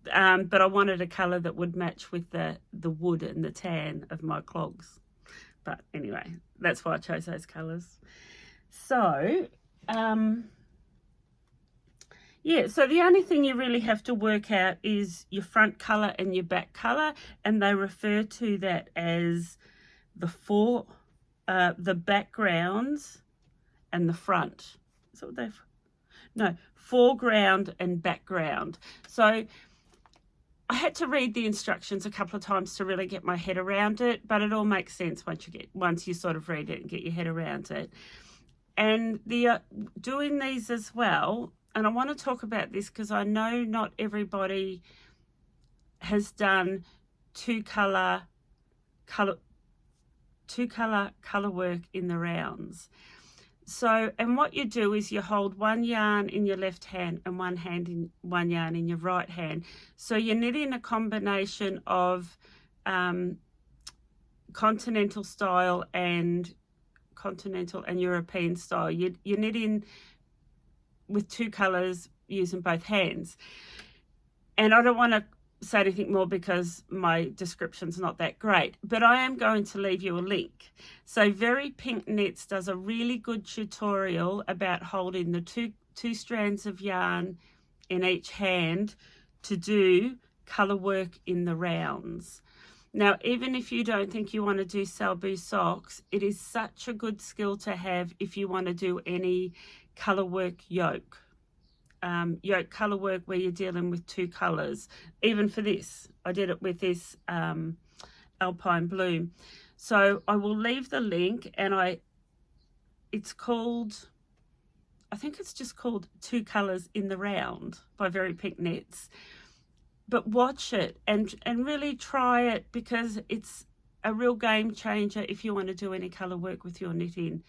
But I wanted a colour that would match with the wood and the tan of my clogs. But anyway, that's why I chose those colours. So, yeah, so the only thing you really have to work out is your front colour and your back colour, and they refer to that as the backgrounds and the front. Is that what they've... No, foreground and background. So I had to read the instructions a couple of times to really get my head around it, but it all makes sense once you sort of read it and get your head around it. And doing these as well, and I want to talk about this because I know not everybody has done two color work in the rounds. So, and what you do is you hold one yarn in your left hand and one yarn in your right hand. So you're knitting a combination of continental style and European style. You're knitting with 2 colours using both hands. And I don't want to say anything more because my description's not that great, but I am going to leave you a link. So Very Pink Knits does a really good tutorial about holding the two strands of yarn in each hand to do colour work in the rounds. Now, even if you don't think you want to do Selbu socks, it is such a good skill to have if you want to do any colour work yoke colour work where you're dealing with 2 colours. Even for this, I did it with this Alpine blue. So I will leave the link, and I it's called, I think it's just called Two Colours in the Round by Very Pink Knits. But watch it and really try it, because it's a real game changer if you want to do any colour work with your knitting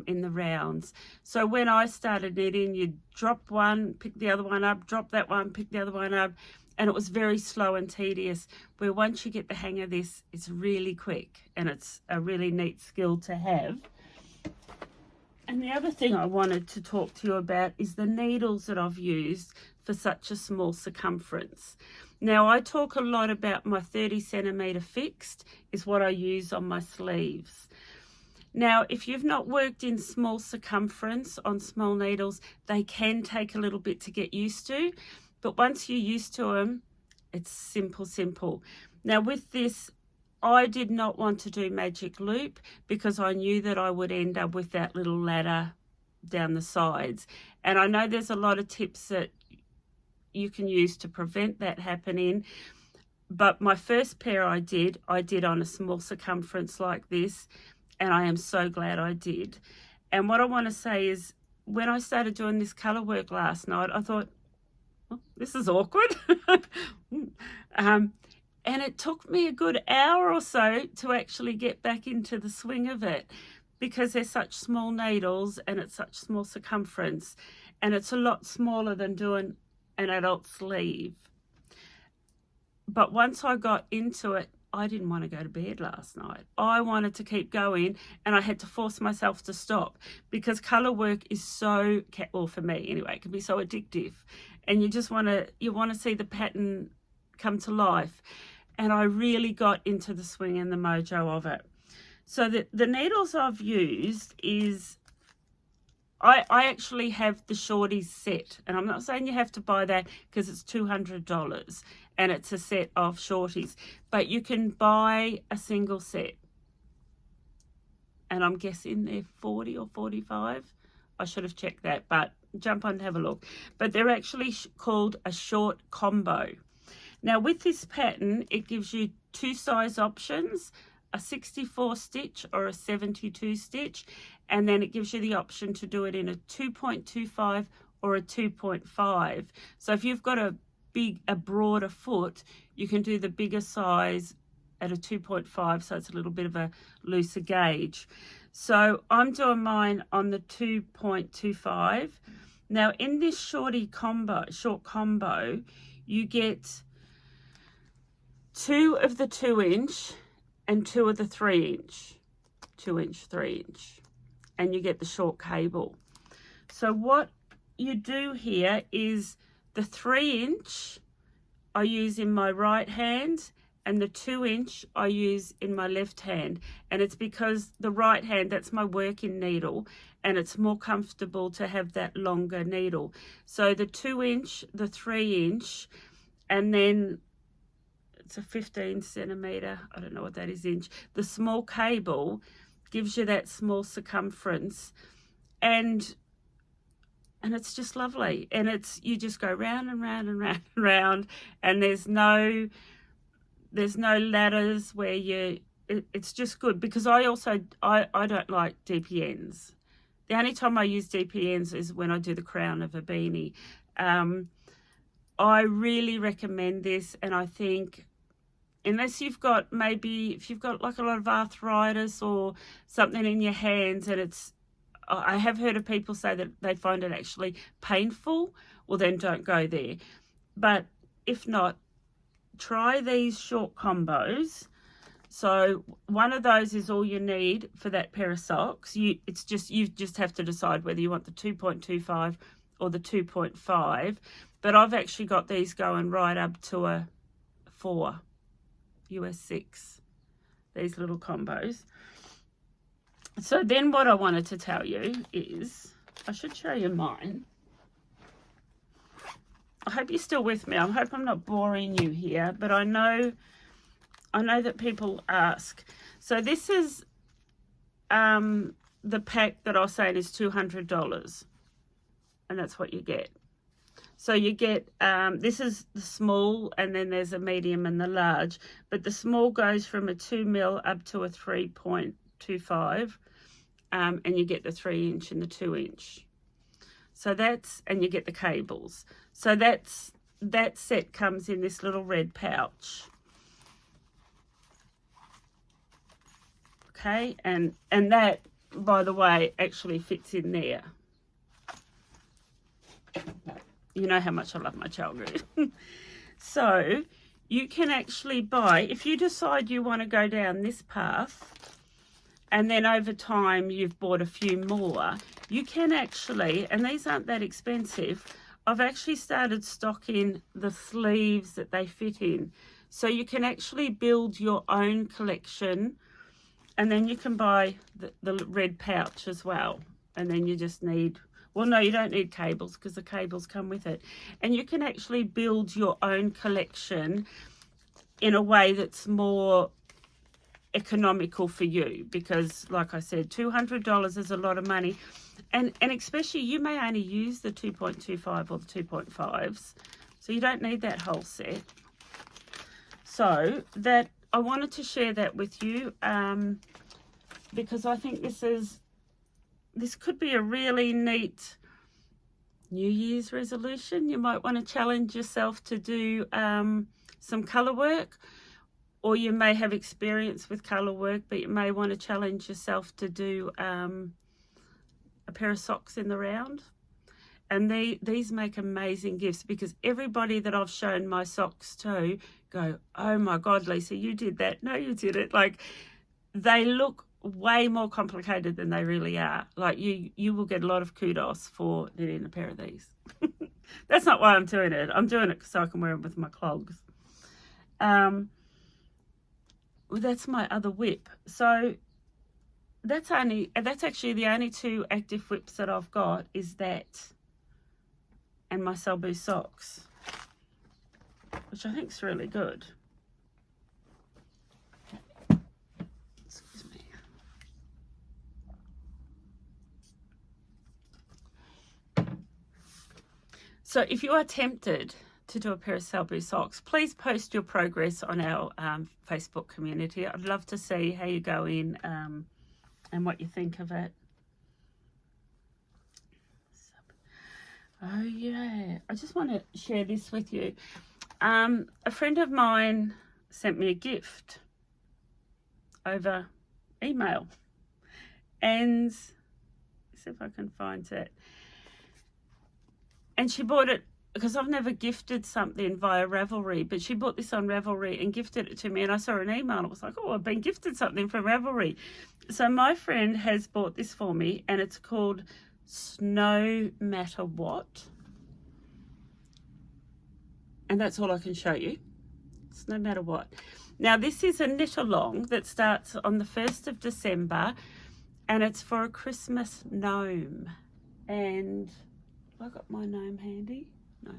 in the rounds. So when I started knitting, you drop one, pick the other one up, drop that one, pick the other one up, and it was very slow and tedious. Where once you get the hang of this, it's really quick, and it's a really neat skill to have. And the other thing I wanted to talk to you about is the needles that I've used for such a small circumference. Now, I talk a lot about my 30 centimetre fixed is what I use on my sleeves. Now, if you've not worked in small circumference on small needles, they can take a little bit to get used to, but once you're used to them, it's simple. Now, with this, I did not want to do magic loop because I knew that I would end up with that little ladder down the sides. And I know there's a lot of tips that you can use to prevent that happening. But my first pair I did on a small circumference like this, and I am so glad I did. And what I want to say is, when I started doing this colour work last night, I thought, oh, this is awkward. And it took me a good hour or so to actually get back into the swing of it, because they're such small needles and it's such small circumference, and it's a lot smaller than doing an adult sleeve. But once I got into it, I didn't want to go to bed last night. I wanted to keep going, and I had to force myself to stop, because colour work is so, well, for me anyway, it can be so addictive, and you want to see the pattern come to life. And I really got into the swing and the mojo of it. So the needles I've used is, I actually have the shorties set, and I'm not saying you have to buy that because it's $200 and it's a set of shorties, but you can buy a single set, and I'm guessing they're 40 or 45. I should have checked that, but jump on and have a look. But they're actually called a short combo. Now, with this pattern, it gives you two size options, a 64 stitch or a 72 stitch, and then it gives you the option to do it in a 2.25 or a 2.5. So if you've got a broader foot, you can do the bigger size at a 2.5, so it's a little bit of a looser gauge. So I'm doing mine on the 2.25. Now, in this short combo, you get 2 of the 2-inch and 2 of the 3-inch, 2-inch, 3-inch, and you get the short cable. So what you do here is the 3-inch I use in my right hand, and the 2-inch I use in my left hand. And it's because the right hand, that's my working needle, and it's more comfortable to have that longer needle. So the 2-inch, the 3-inch, and then it's a 15 centimetre, I don't know what that is inch. The small cable gives you that small circumference, and it's just lovely. And you just go round and round and round and round, and there's no ladders where it's just good, because I don't like DPNs. The only time I use DPNs is when I do the crown of a beanie. I really recommend this, and I think, unless you've got, if you've got like a lot of arthritis or something in your hands, and I have heard of people say that they find it actually painful, well then don't go there. But if not, try these short combos. So one of those is all you need for that pair of socks. You just have to decide whether you want the 2.25 or the 2.5. But I've actually got these going right up to a 4, US 6, these little combos. So then what I wanted to tell you is, I should show you mine. I hope you're still with me. I hope I'm not boring you here, but I know that people ask. So this is the pack that I was saying is $200, and that's what you get. So you get, this is the small, and then there's a medium and the large, but the small goes from a 2 mil up to a 3.25, and you get the 3-inch and the 2-inch. So that's, and you get the cables. So that set comes in this little red pouch. Okay, and that, by the way, actually fits in there. You know how much I love my chalgary. So you can actually buy, if you decide you want to go down this path, and then over time you've bought a few more, you can actually, and these aren't that expensive, I've actually started stocking the sleeves that they fit in. So you can actually build your own collection, and then you can buy the red pouch as well. And then you just need, well, no, you don't need cables because the cables come with it. And you can actually build your own collection in a way that's more economical for you, because like I said, $200 is a lot of money, and especially you may only use the 2.25 or the 2.5s, so you don't need that whole set. So that I wanted to share that with you, because I think this could be a really neat New Year's resolution. You might want to challenge yourself to do some colour work, or you may have experience with colour work, but you may want to challenge yourself to do a pair of socks in the round. And these make amazing gifts, because everybody that I've shown my socks to go, oh my God, Lisa, you did that. No, you did it. Like, they look way more complicated than they really are. Like, you will get a lot of kudos for knitting a pair of these. That's not why I'm doing it. I'm doing it so I can wear them with my clogs. Well, that's my other WIP. So that's actually the only 2 active WIPs that I've got, is that and my Selbu Socks, which I think is really good. Excuse me. So if you are tempted to do a pair of Selbu Socks, please post your progress on our Facebook community. I'd love to see how you go in and what you think of it. Oh yeah, I just want to share this with you. A friend of mine sent me a gift over email, and let's see if I can find it. And she bought it because I've never gifted something via Ravelry, but she bought this on Ravelry and gifted it to me, and I saw an email and I was like, oh, I've been gifted something from Ravelry. So my friend has bought this for me, and it's called No Matter What, and that's all I can show you. It's No Matter What. Now this is a knit along that starts on the 1st of December, and it's for a Christmas gnome. And have I got my gnome handy? No.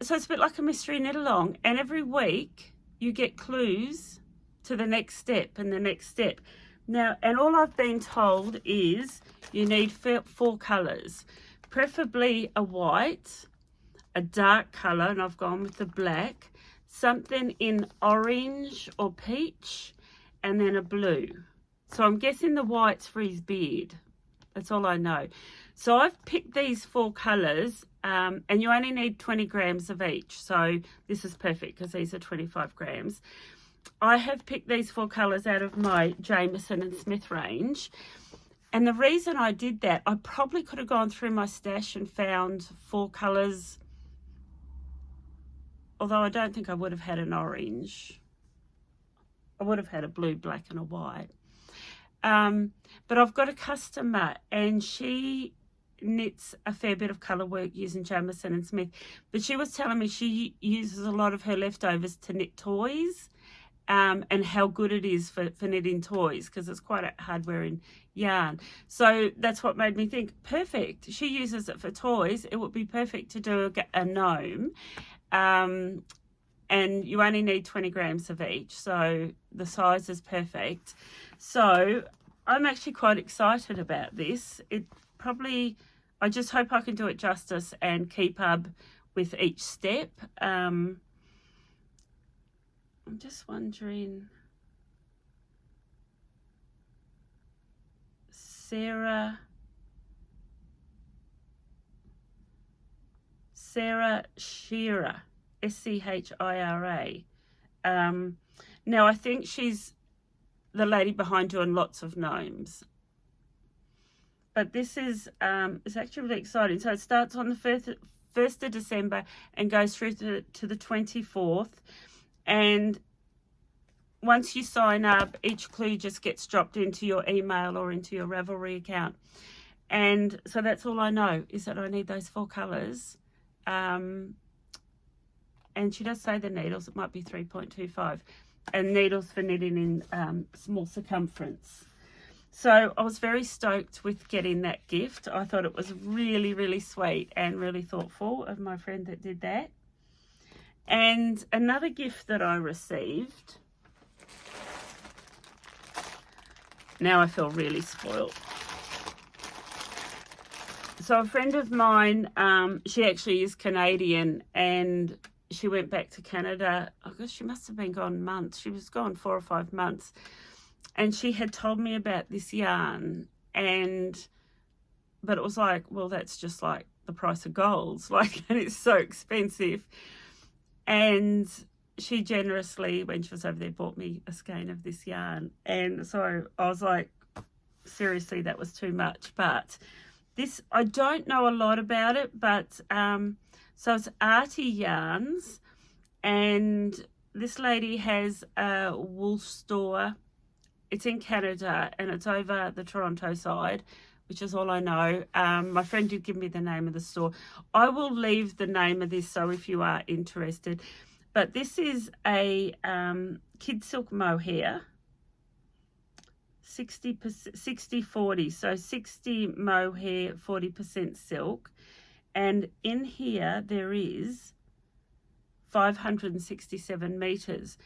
So it's a bit like a mystery knit along, and every week you get clues to the next step and the next step. Now, and all I've been told is you need 4 colours, preferably a white, a dark colour, and I've gone with the black, something in orange or peach, and then a blue. So I'm guessing the white's for his beard. That's all I know. So I've picked these 4 colours, and you only need 20 grams of each. So this is perfect because these are 25 grams. I have picked these 4 colours out of my Jameson and Smith range. And the reason I did that, I probably could have gone through my stash and found 4 colours, although I don't think I would have had an orange. I would have had a blue, black and a white. But I've got a customer, and she knits a fair bit of colour work using Jameson and Smith, but she was telling me she uses a lot of her leftovers to knit toys, and how good it is for knitting toys, because it's quite a hard wearing yarn. So that's what made me think, perfect, she uses it for toys, it would be perfect to do a gnome. And you only need 20 grams of each, so the size is perfect. So I'm actually quite excited about this. I just hope I can do it justice and keep up with each step. I'm just wondering, Shearer, Schira. Now I think she's the lady behind doing lots of gnomes. But this is it's actually really exciting. So it starts on the 1st of December and goes through to the 24th. And once you sign up, each clue just gets dropped into your email or into your Ravelry account. And so that's all I know, is that I need those 4 colours. And she does say the needles, it might be 3.25. And needles for knitting in small circumference. So I was very stoked with getting that gift. I thought it was really, really sweet and really thoughtful of my friend that did that. And another gift that I received, now I feel really spoiled. So a friend of mine, she actually is Canadian, and she went back to Canada. I guess she must have been gone months. She was gone 4 or 5 months. And she had told me about this yarn, but it was like, well, that's just like the price of gold. Like, and it's so expensive. And she generously, when she was over there, bought me a skein of this yarn. And so I was like, seriously, that was too much. But this, I don't know a lot about it, but so it's Artie Yarns, and this lady has a wool store. It's in Canada, and it's over the Toronto side, which is all I know. My friend did give me the name of the store. I will leave the name of this, so if you are interested. But this is a kid silk mohair, 60-40, so 60 mohair, 40% silk. And in here there is 567 meters.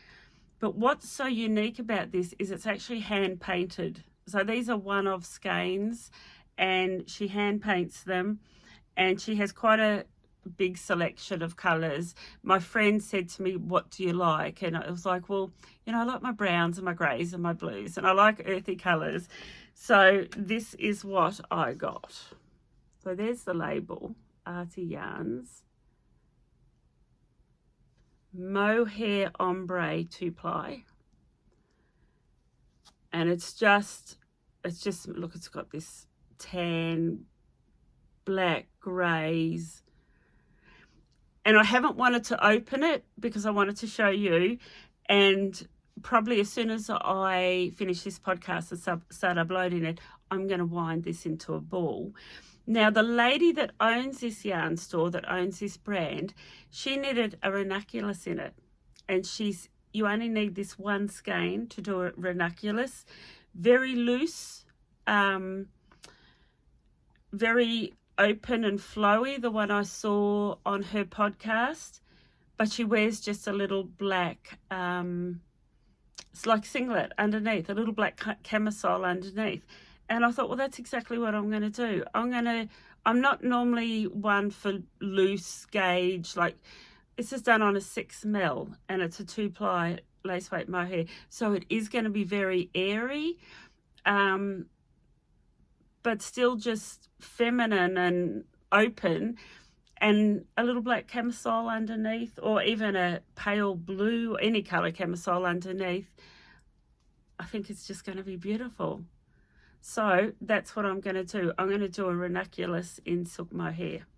But what's so unique about this is it's actually hand painted. So these are one-of skeins, and she hand paints them, and she has quite a big selection of colours. My friend said to me, what do you like? And I was like, well, you know, I like my browns and my greys and my blues, and I like earthy colours. So this is what I got. So there's the label, Artie Yarns. Mohair ombre 2-ply, and it's just look, it's got this tan, black, greys, and I haven't wanted to open it because I wanted to show you, and probably as soon as I finish this podcast and start uploading it, I'm going to wind this into a ball. Now, the lady that owns this yarn store, that owns this brand, she knitted a ranunculus in it. And you only need this one skein to do a ranunculus. Very loose, very open and flowy, the one I saw on her podcast. But she wears just a little black, it's like singlet underneath, a little black camisole underneath. And I thought, well, that's exactly what I'm going to do. I'm not normally one for loose gauge. Like, this is done on a 6mm, and it's a 2-ply lace weight mohair. So it is going to be very airy, but still just feminine and open, and a little black camisole underneath, or even a pale blue, any colour camisole underneath. I think it's just going to be beautiful. So that's what I'm going to do. I'm going to do a ranunculus in silk mohair.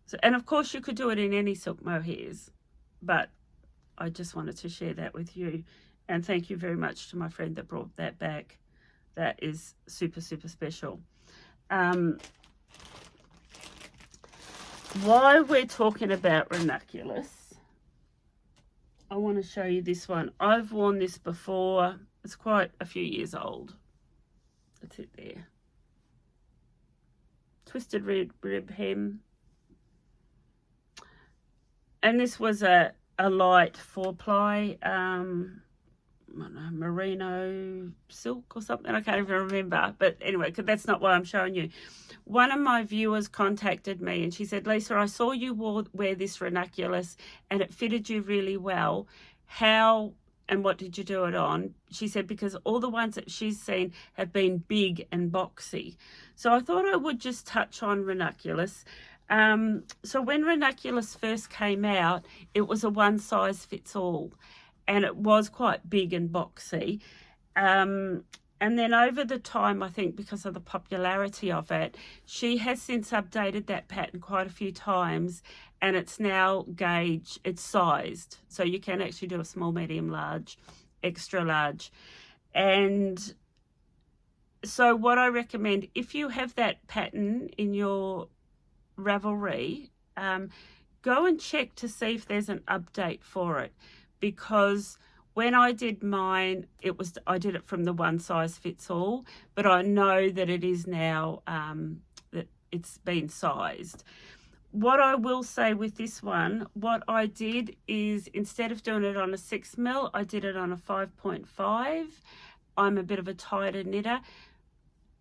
So, and of course you could do it in any silk mohairs, but I just wanted to share that with you. And thank you very much to my friend that brought that back. That is super, super special. While we're talking about ranunculus, I want to show you this one. I've worn this before. It's quite a few years old. That's it there. Twisted rib hem. And this was a light 4-ply, I don't know, merino silk or something. I can't even remember. But anyway, because that's not what I'm showing you. One of my viewers contacted me and she said, Lisa, I saw you wear this ranunculus and it fitted you really well. How and what did you do it on? She said because all the ones that she's seen have been big and boxy. So I thought I would just touch on ranunculus. So when ranunculus first came out, it was a one size fits all, and it was quite big and boxy. And then over the time, I think because of the popularity of it, she has since updated that pattern quite a few times, and it's now it's sized. So you can actually do a small, medium, large, extra large. And so what I recommend, if you have that pattern in your Ravelry, go and check to see if there's an update for it, because when I did mine, I did it from the one size fits all, but I know that it is now that it's been sized. What I will say with this one, what I did is instead of doing it on a 6mm, I did it on a 5.5. I'm a bit of a tighter knitter,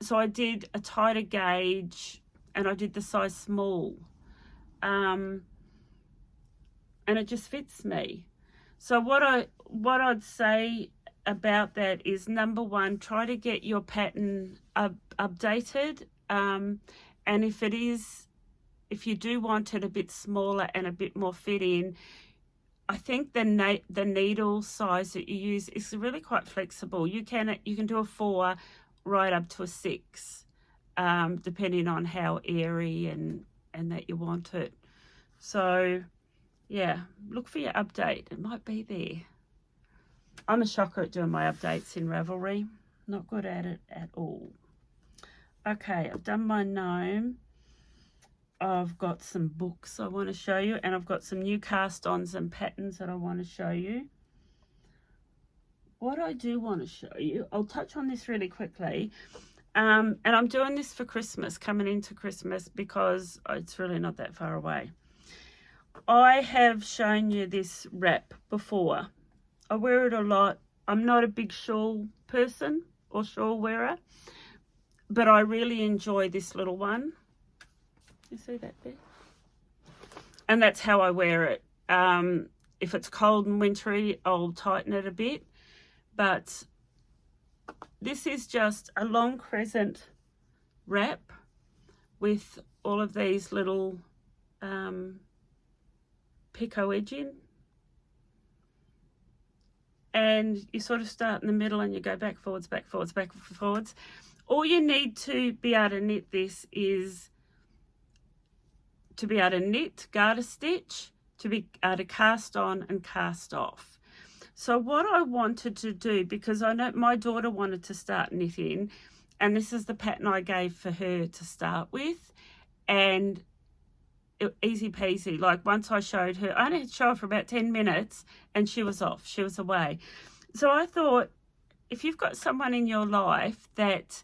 so I did a tighter gauge and I did the size small, and it just fits me. So what I'd say about that is, number one, try to get your pattern updated, and if you do want it a bit smaller and a bit more fit in, I think the needle size that you use is really quite flexible. You can do a 4 right up to a 6, depending on how airy and that you want it. So yeah, look for your update. It might be there. I'm a shocker at doing my updates in Ravelry. Not good at it at all. Okay, I've done my gnome. I've got some books I want to show you, and I've got some new cast-ons and patterns that I want to show you. What I do want to show you, I'll touch on this really quickly. And I'm doing this for Christmas, coming into Christmas, because it's really not that far away. I have shown you this wrap before. I wear it a lot. I'm not a big shawl person or shawl wearer, but I really enjoy this little one. You see that there? And that's how I wear it. If it's cold and wintry, I'll tighten it a bit. But this is just a long crescent wrap with all of these little picot edging, and you sort of start in the middle and you go back forwards, back forwards, back forwards. All you need to be able to knit this is to be able to knit, garter stitch, to be able to cast on and cast off. So what I wanted to do, because I know my daughter wanted to start knitting, and this is the pattern I gave for her to start with, and easy peasy. Like once I showed her, I only had to show her for about 10 minutes and she was off, she was away. So I thought, if you've got someone in your life that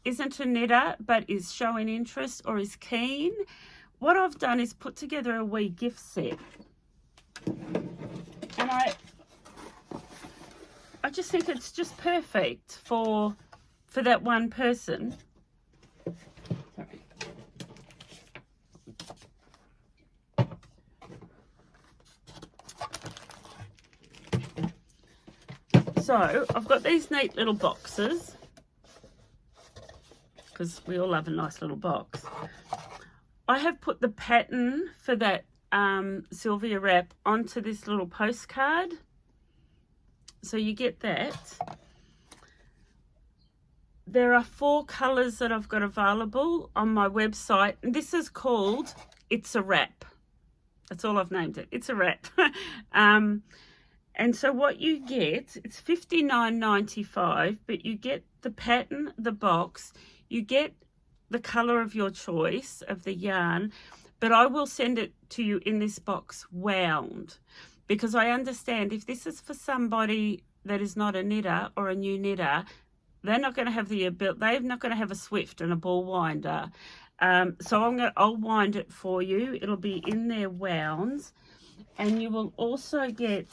isn't a knitter but is showing interest or is keen, what I've done is put together a wee gift set. And I just think it's just perfect for that one person. So I've got these neat little boxes, because we all love a nice little box. I have put the pattern for that Sylvia wrap onto this little postcard. So you get that. There are 4 colours that I've got available on my website. And this is called It's a Wrap. That's all I've named it. It's a wrap. And so what you get, it's $59.95, but you get the pattern, the box, you get the colour of your choice of the yarn, but I will send it to you in this box wound, because I understand if this is for somebody that is not a knitter or a new knitter, they're not going to have the ability, they're not going to have a Swift and a ball winder. So I'll wind it for you. It'll be in their wounds. And you will also get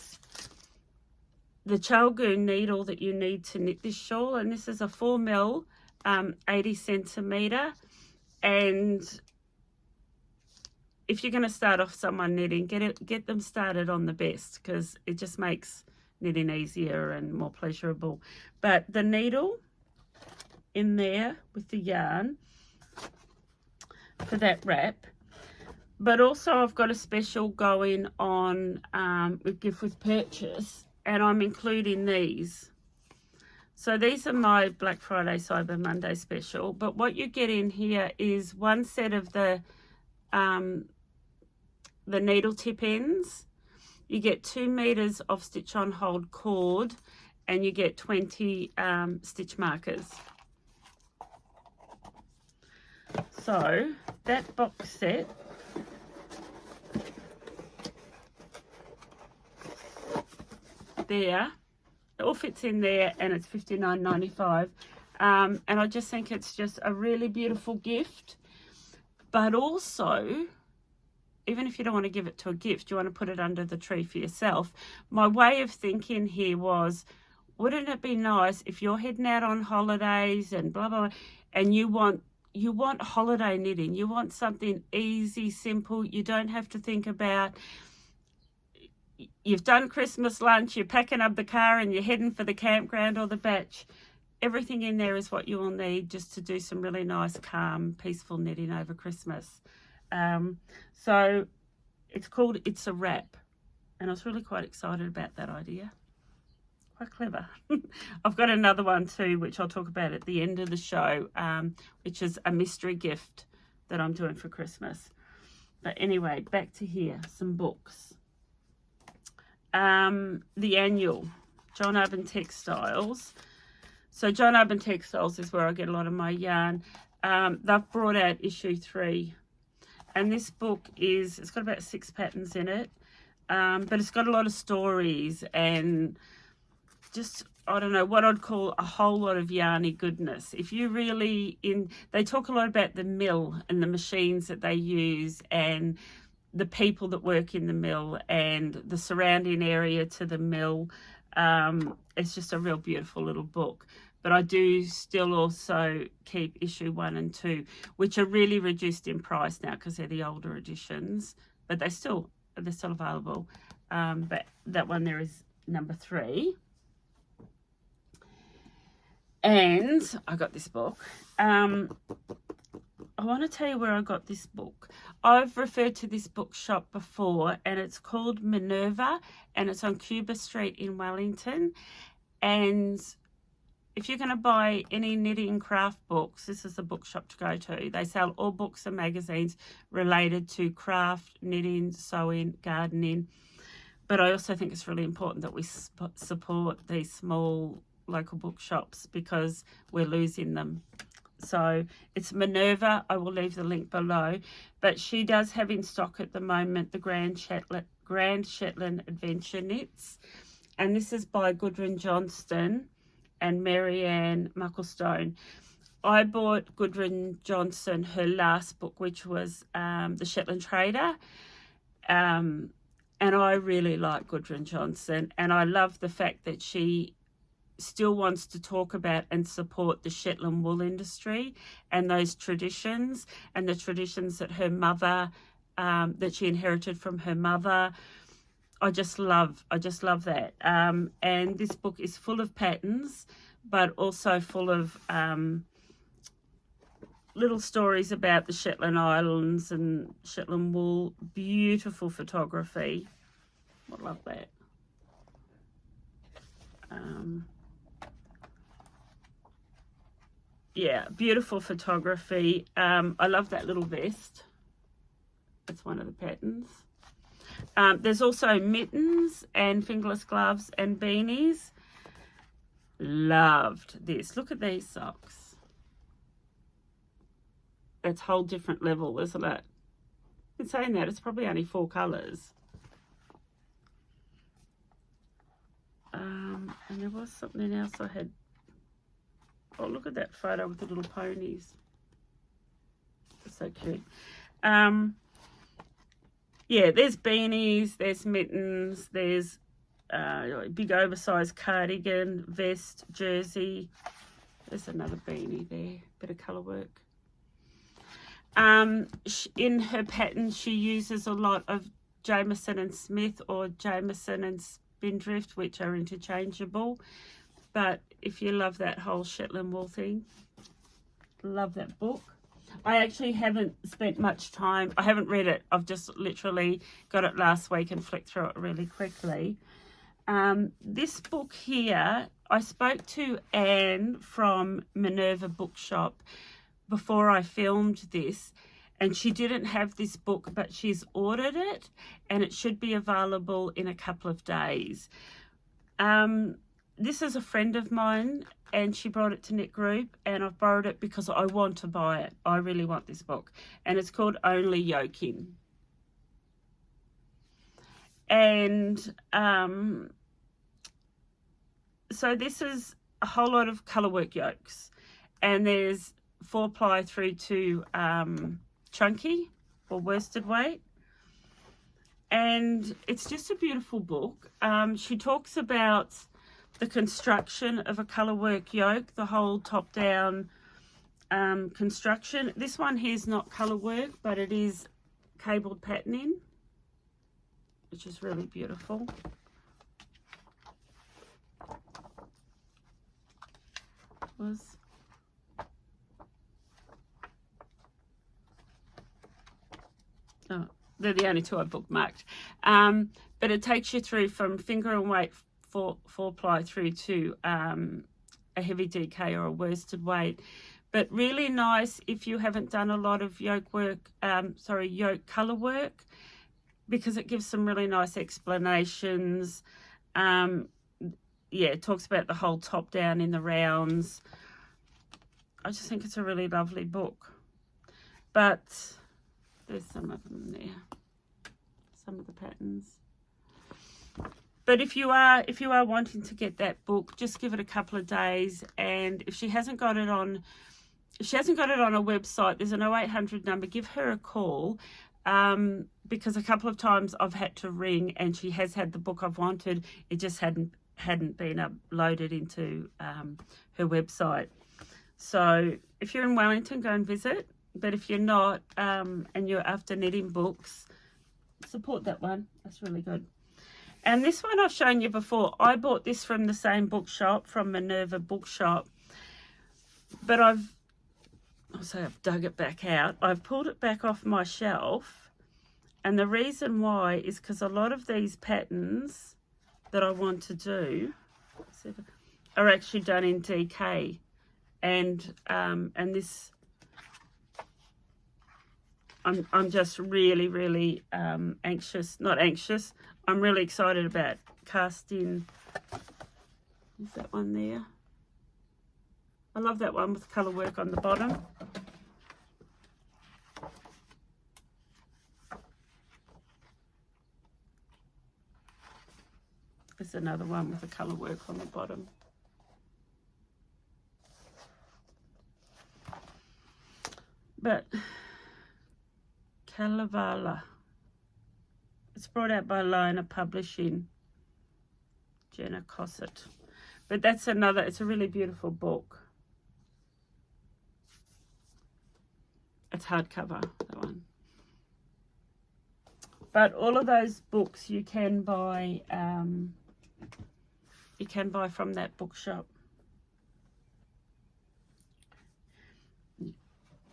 the Chalgoon needle that you need to knit this shawl. And this is a 4mm, 80 centimetre. And if you're going to start off someone knitting, get them started on the best, because it just makes knitting easier and more pleasurable. But the needle in there with the yarn for that wrap. But also I've got a special going on with gift with purchase, and I'm including these. So these are my Black Friday Cyber Monday special, but what you get in here is one set of the needle tip ends. You get 2 meters of stitch on hold cord, and you get 20 stitch markers. So that box set there, it all fits in there, and it's $59.95. And I just think it's just a really beautiful gift. But also, even if you don't want to give it to a gift, you want to put it under the tree for yourself. My way of thinking here was, wouldn't it be nice if you're heading out on holidays and blah blah, and you want holiday knitting, you want something easy, simple, you don't have to think about, you've done Christmas lunch, you're packing up the car and you're heading for the campground or the batch. Everything in there is what you will need just to do some really nice, calm, peaceful knitting over Christmas. So it's called It's a Wrap, and I was really quite excited about that idea. Quite clever. I've got another one too, which I'll talk about at the end of the show, which is a mystery gift that I'm doing for Christmas. But anyway, back to here, some books. The annual, John Arbon Textiles. So John Arbon Textiles is where I get a lot of my yarn. They've brought out issue 3. And this book it's got about 6 patterns in it. But it's got a lot of stories and just, I don't know, what I'd call a whole lot of yarny goodness. If you really, they talk a lot about the mill and the machines that they use and the people that work in the mill and the surrounding area to the mill. It's just a real beautiful little book. But I do still also keep issue 1 and 2, which are really reduced in price now because they're the older editions, but they're still available. But that one there is number 3. And I got this book. I want to tell you where I got this book. I've referred to this bookshop before, and it's called Minerva, and it's on Cuba Street in Wellington. And if you're going to buy any knitting craft books, this is the bookshop to go to. They sell all books and magazines related to craft, knitting, sewing, gardening. But I also think it's really important that we support these small local bookshops because we're losing them. So it's Minerva. I will leave the link below. But she does have in stock at the moment the Grand Shetland Adventure Knits. And this is by Gudrun Johnston and Marianne Mucklestone. I bought Gudrun Johnston her last book, which was The Shetland Trader. And I really like Gudrun Johnston. And I love the fact that she still wants to talk about and support the Shetland wool industry and those traditions and the traditions that her mother, that she inherited from her mother. I just love that. And this book is full of patterns, but also full of little stories about the Shetland Islands and Shetland wool. Beautiful photography. I love that. Yeah, beautiful photography. I love that little vest. That's one of the patterns. There's also mittens and fingerless gloves and beanies. Loved this. Look at these socks. That's a whole different level, isn't it? In saying that, it's probably only 4 colours. And there was something else I had. Oh, look at that photo with the little ponies. That's so cute. Yeah, there's beanies, there's mittens, there's big oversized cardigan, vest, jersey. There's another beanie there, bit of colour work. In her pattern, she uses a lot of Jamieson and Smith or Jamieson and Spindrift, which are interchangeable. But if you love that whole Shetland wool thing, love that book. I actually haven't spent much time. I haven't read it. I've just literally got it last week and flicked through it really quickly. This book here, I spoke to Anne from Minerva Bookshop before I filmed this, and she didn't have this book, but she's ordered it, and it should be available in a couple of days. This is a friend of mine, and she brought it to Knit Group, and I've borrowed it because I want to buy it. I really want this book, and it's called Only Yoking. And so this is a whole lot of colourwork yokes, and there's 4-ply through to chunky or worsted weight, and it's just a beautiful book. She talks about the construction of a colourwork yoke, the whole top-down construction. This one here is not colourwork, but it is cabled patterning, which is really beautiful. They're the only two I bookmarked. But it takes you through from finger and weight 4-ply through to a heavy DK or a worsted weight. But really nice if you haven't done a lot of yoke colour work, because it gives some really nice explanations. Yeah, it talks about the whole top down in the rounds. I just think it's a really lovely book. But there's some of them there, some of the patterns. But if you are wanting to get that book, just give it a couple of days. And if she hasn't got it on, a website, there's an 0800 number. Give her a call, because a couple of times I've had to ring, and she has had the book I've wanted. It just hadn't been uploaded into her website. So if you're in Wellington, go and visit. But if you're not, and you're after knitting books, support that one. That's really good. And this one I've shown you before. I bought this from the same bookshop, from Minerva Bookshop. But I've dug it back out. I've pulled it back off my shelf. And the reason why is because a lot of these patterns that I want to do are actually done in DK. And this, I'm just really anxious. Not anxious. I'm really excited about casting. Is that one there? I love that one with colour work on the bottom. There's another one with the colour work on the bottom. But Kalevala. It's brought out by Lina Publishing, Jenna Cossett. But that's another, it's a really beautiful book. It's hardcover, that one. But all of those books you can buy from that bookshop.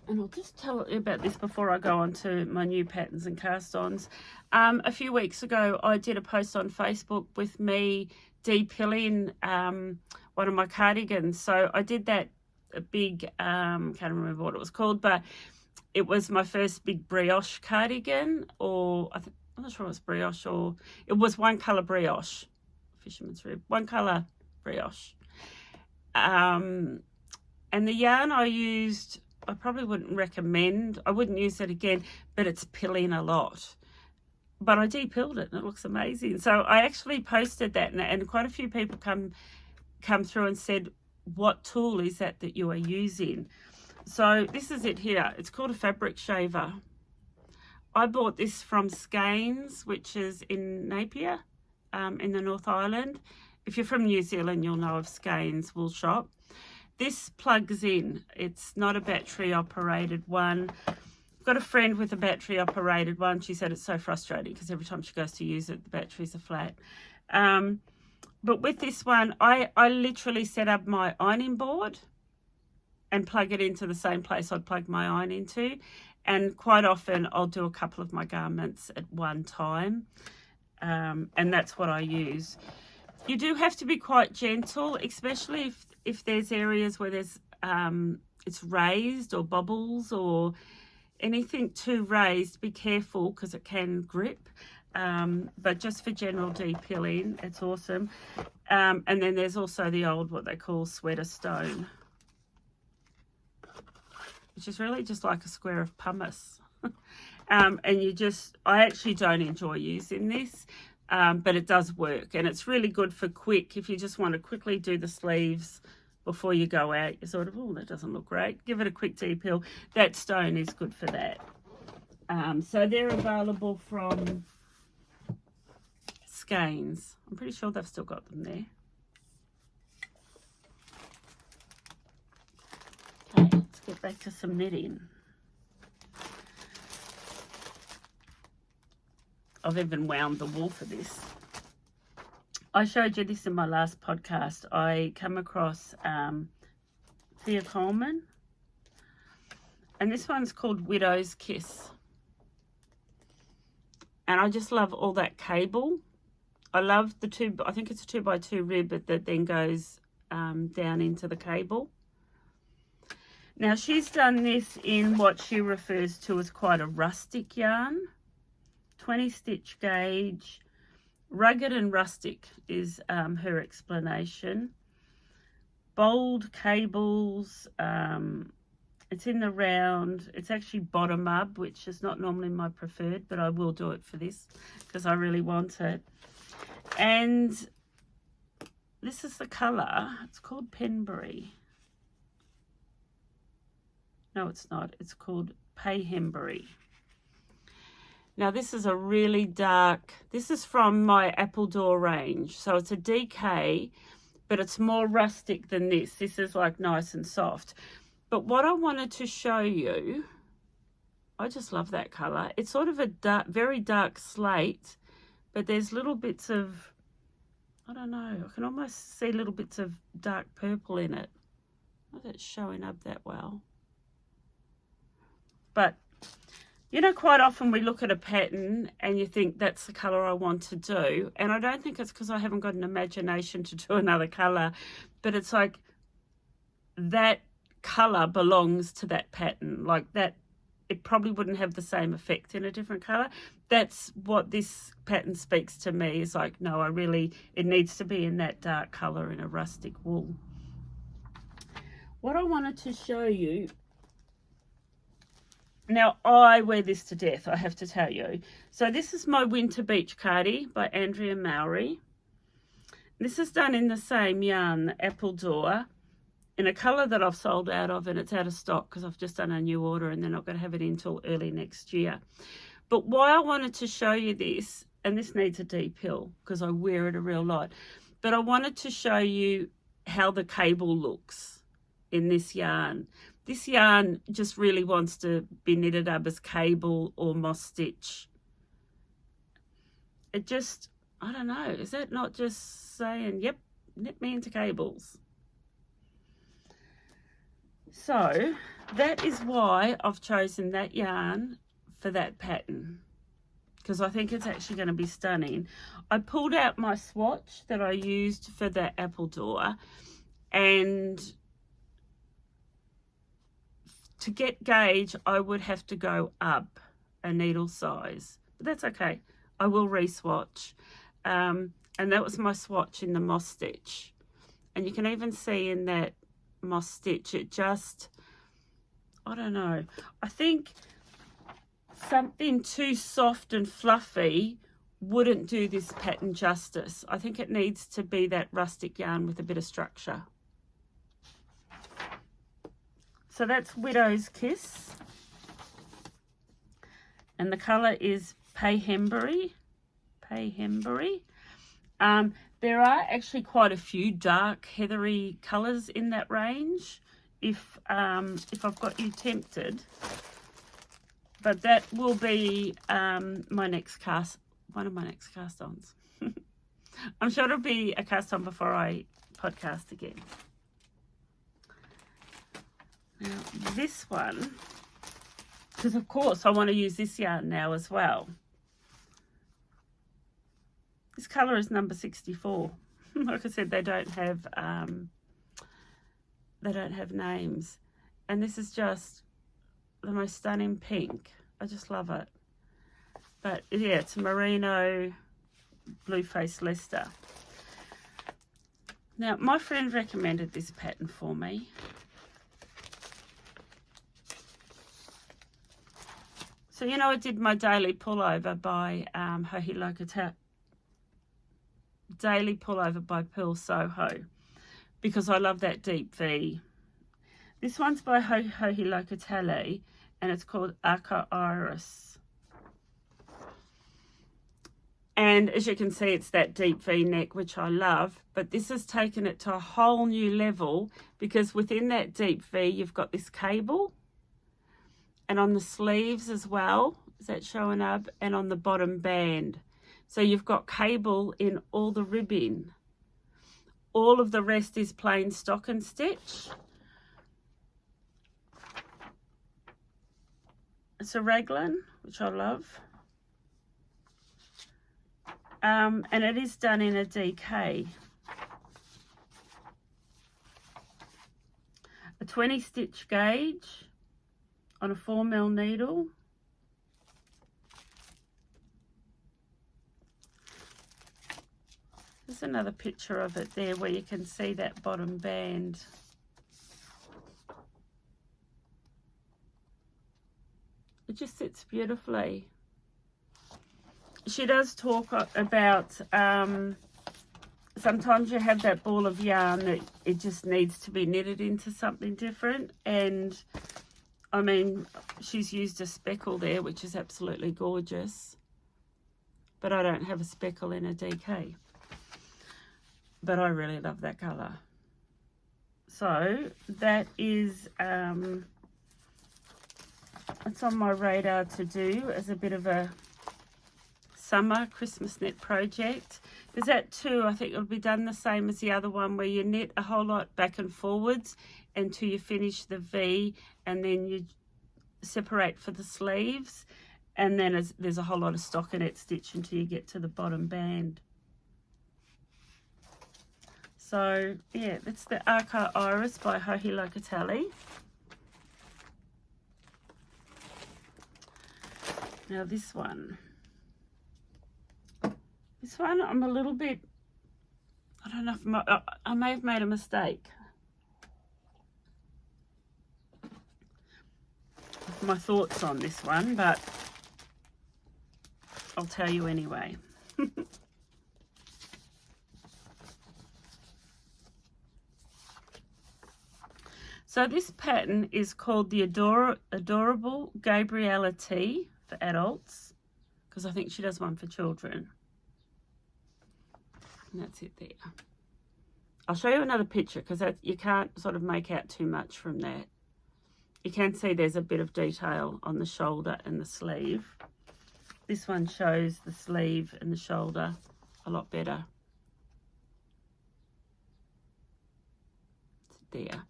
And I'll just tell you about this before I go on to my new patterns and cast-ons. A few weeks ago, I did a post on Facebook with me de-pilling one of my cardigans. So I did that big, can't remember what it was called, but it was my first big brioche cardigan, or I'm not sure it was brioche, or it was one colour brioche, fisherman's rib, one colour brioche. And the yarn I used, I probably wouldn't recommend. I wouldn't use it again, but it's pilling a lot. But I de-pilled it and it looks amazing. So I actually posted that, and quite a few people come through and said, what tool is that you are using? So this is it here. It's called a fabric shaver. I bought this from Skeins, which is in Napier, in the North Island. If you're from New Zealand, you'll know of Skeins Wool Shop. This plugs in. It's not a battery operated one. got a friend with a battery operated one. She said it's so frustrating because every time she goes to use it, the batteries are flat. But with this one, I literally set up my ironing board and plug it into the same place I'd plug my iron into. And quite often I'll do a couple of my garments at one time. And that's what I use. You do have to be quite gentle, especially if there's areas where there's it's raised or bubbles or anything too raised. Be careful because it can grip. But just for general de-pilling, it's awesome. And then there's also the old, what they call sweater stone, which is really just like a square of pumice. And I actually don't enjoy using this, but it does work. And it's really good for quick, if you just want to quickly do the sleeves before you go out. You're sort of, oh, that doesn't look great. Give it a quick de-pill. That stone is good for that. So they're available from Skeins. I'm pretty sure they've still got them there. Okay, let's get back to some knitting. I've even wound the wool for this. I showed you this in my last podcast. I come across Thea Coleman, and this one's called Widow's Kiss. And I just love all that cable. I love the I think it's a 2x2 rib that then goes down into the cable. Now she's done this in what she refers to as quite a rustic yarn. 20 stitch gauge. Rugged and rustic is her explanation. Bold cables. It's in the round. It's actually bottom up, which is not normally my preferred, but I will do it for this because I really want it. And this is the colour. It's called Penbury. No, it's not. It's called Payhembury. Now, this is a really dark... This is from my Appledore range. So it's a DK, but it's more rustic than this. This is like nice and soft. But what I wanted to show you... I just love that colour. It's sort of a dark, very dark slate, but there's little bits of... I don't know. I can almost see little bits of dark purple in it. Not that it's showing up that well. But... you know, quite often we look at a pattern and you think that's the colour I want to do. And I don't think it's because I haven't got an imagination to do another colour. But it's like that colour belongs to that pattern. Like that, it probably wouldn't have the same effect in a different colour. That's what this pattern speaks to me. Is like, no, it needs to be in that dark colour in a rustic wool. What I wanted to show you... Now, I wear this to death, I have to tell you. So this is my Winter Beach Cardi by Andrea Mowry. This is done in the same yarn, the Appledore, in a colour that I've sold out of, and it's out of stock because I've just done a new order and they're not going to have it until early next year. But why I wanted to show you this, and this needs a de-pill because I wear it a real lot, but I wanted to show you how the cable looks in this yarn. This yarn just really wants to be knitted up as cable or moss stitch. It just, I don't know, is that not just saying, yep, knit me into cables? So that is why I've chosen that yarn for that pattern, because I think it's actually going to be stunning. I pulled out my swatch that I used for the Appledore, and to get gauge, I would have to go up a needle size, but that's okay. I will re-swatch. And that was my swatch in the moss stitch. And you can even see in that moss stitch, it just, I don't know. I think something too soft and fluffy wouldn't do this pattern justice. I think it needs to be that rustic yarn with a bit of structure. So that's Widow's Kiss. And the colour is Payhembury. Payhembury. There are actually quite a few dark heathery colours in that range. If I've got you tempted, but that will be my next cast, one of my next cast ons. I'm sure it'll be a cast on before I podcast again. Now this one, because of course I want to use this yarn now as well. This colour is number 64. Like I said, they don't have names, and this is just the most stunning pink. I just love it. But yeah, it's merino blue face Leicester. Now my friend recommended this pattern for me. So you know, I did my daily pullover by Locatelli. Daily pullover by Purl Soho, because I love that deep V. This one's by Locatelli, and it's called Aka Iris. And as you can see, it's that deep V neck, which I love, but this has taken it to a whole new level, because within that deep V, you've got this cable, and on the sleeves as well, is that showing up, and on the bottom band. So you've got cable in all the ribbing. All of the rest is plain stocking stitch. It's a raglan, which I love. And it is done in a DK. A 20 stitch gauge on a 4mm needle. There's another picture of it there where you can see that bottom band. It just sits beautifully. She does talk about sometimes you have that ball of yarn that it just needs to be knitted into something different, and I mean, she's used a speckle there, which is absolutely gorgeous, but I don't have a speckle in a DK. But I really love that colour. So that is, it's on my radar to do as a bit of a summer Christmas knit project. There's that too, I think it'll be done the same as the other one, where you knit a whole lot back and forwards until you finish the V, and then you separate for the sleeves, and then there's a whole lot of stockinette stitch until you get to the bottom band. So yeah, that's the Aka Iris by Locatelli. Now this one I'm a little bit, I don't know if I may have made a mistake with my thoughts on this one, but I'll tell you anyway. So this pattern is called the Adorable Gabriella T for adults, because I think she does one for children. And that's it there. I'll show you another picture, because you can't sort of make out too much from that. You can see there's a bit of detail on the shoulder and the sleeve. This one shows the sleeve and the shoulder a lot better. It's there.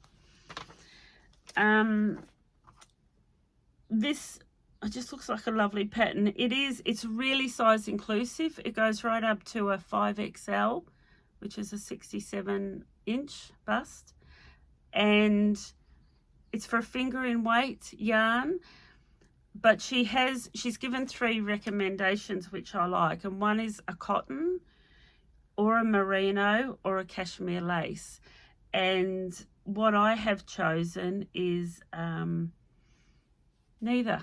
This just looks like a lovely pattern. It's really size inclusive. It goes right up to a 5XL, which is a 67-inch bust, and it's for a finger in weight yarn. But she's given 3 recommendations which I like, and one is a cotton or a merino or a cashmere lace, and what I have chosen is neither.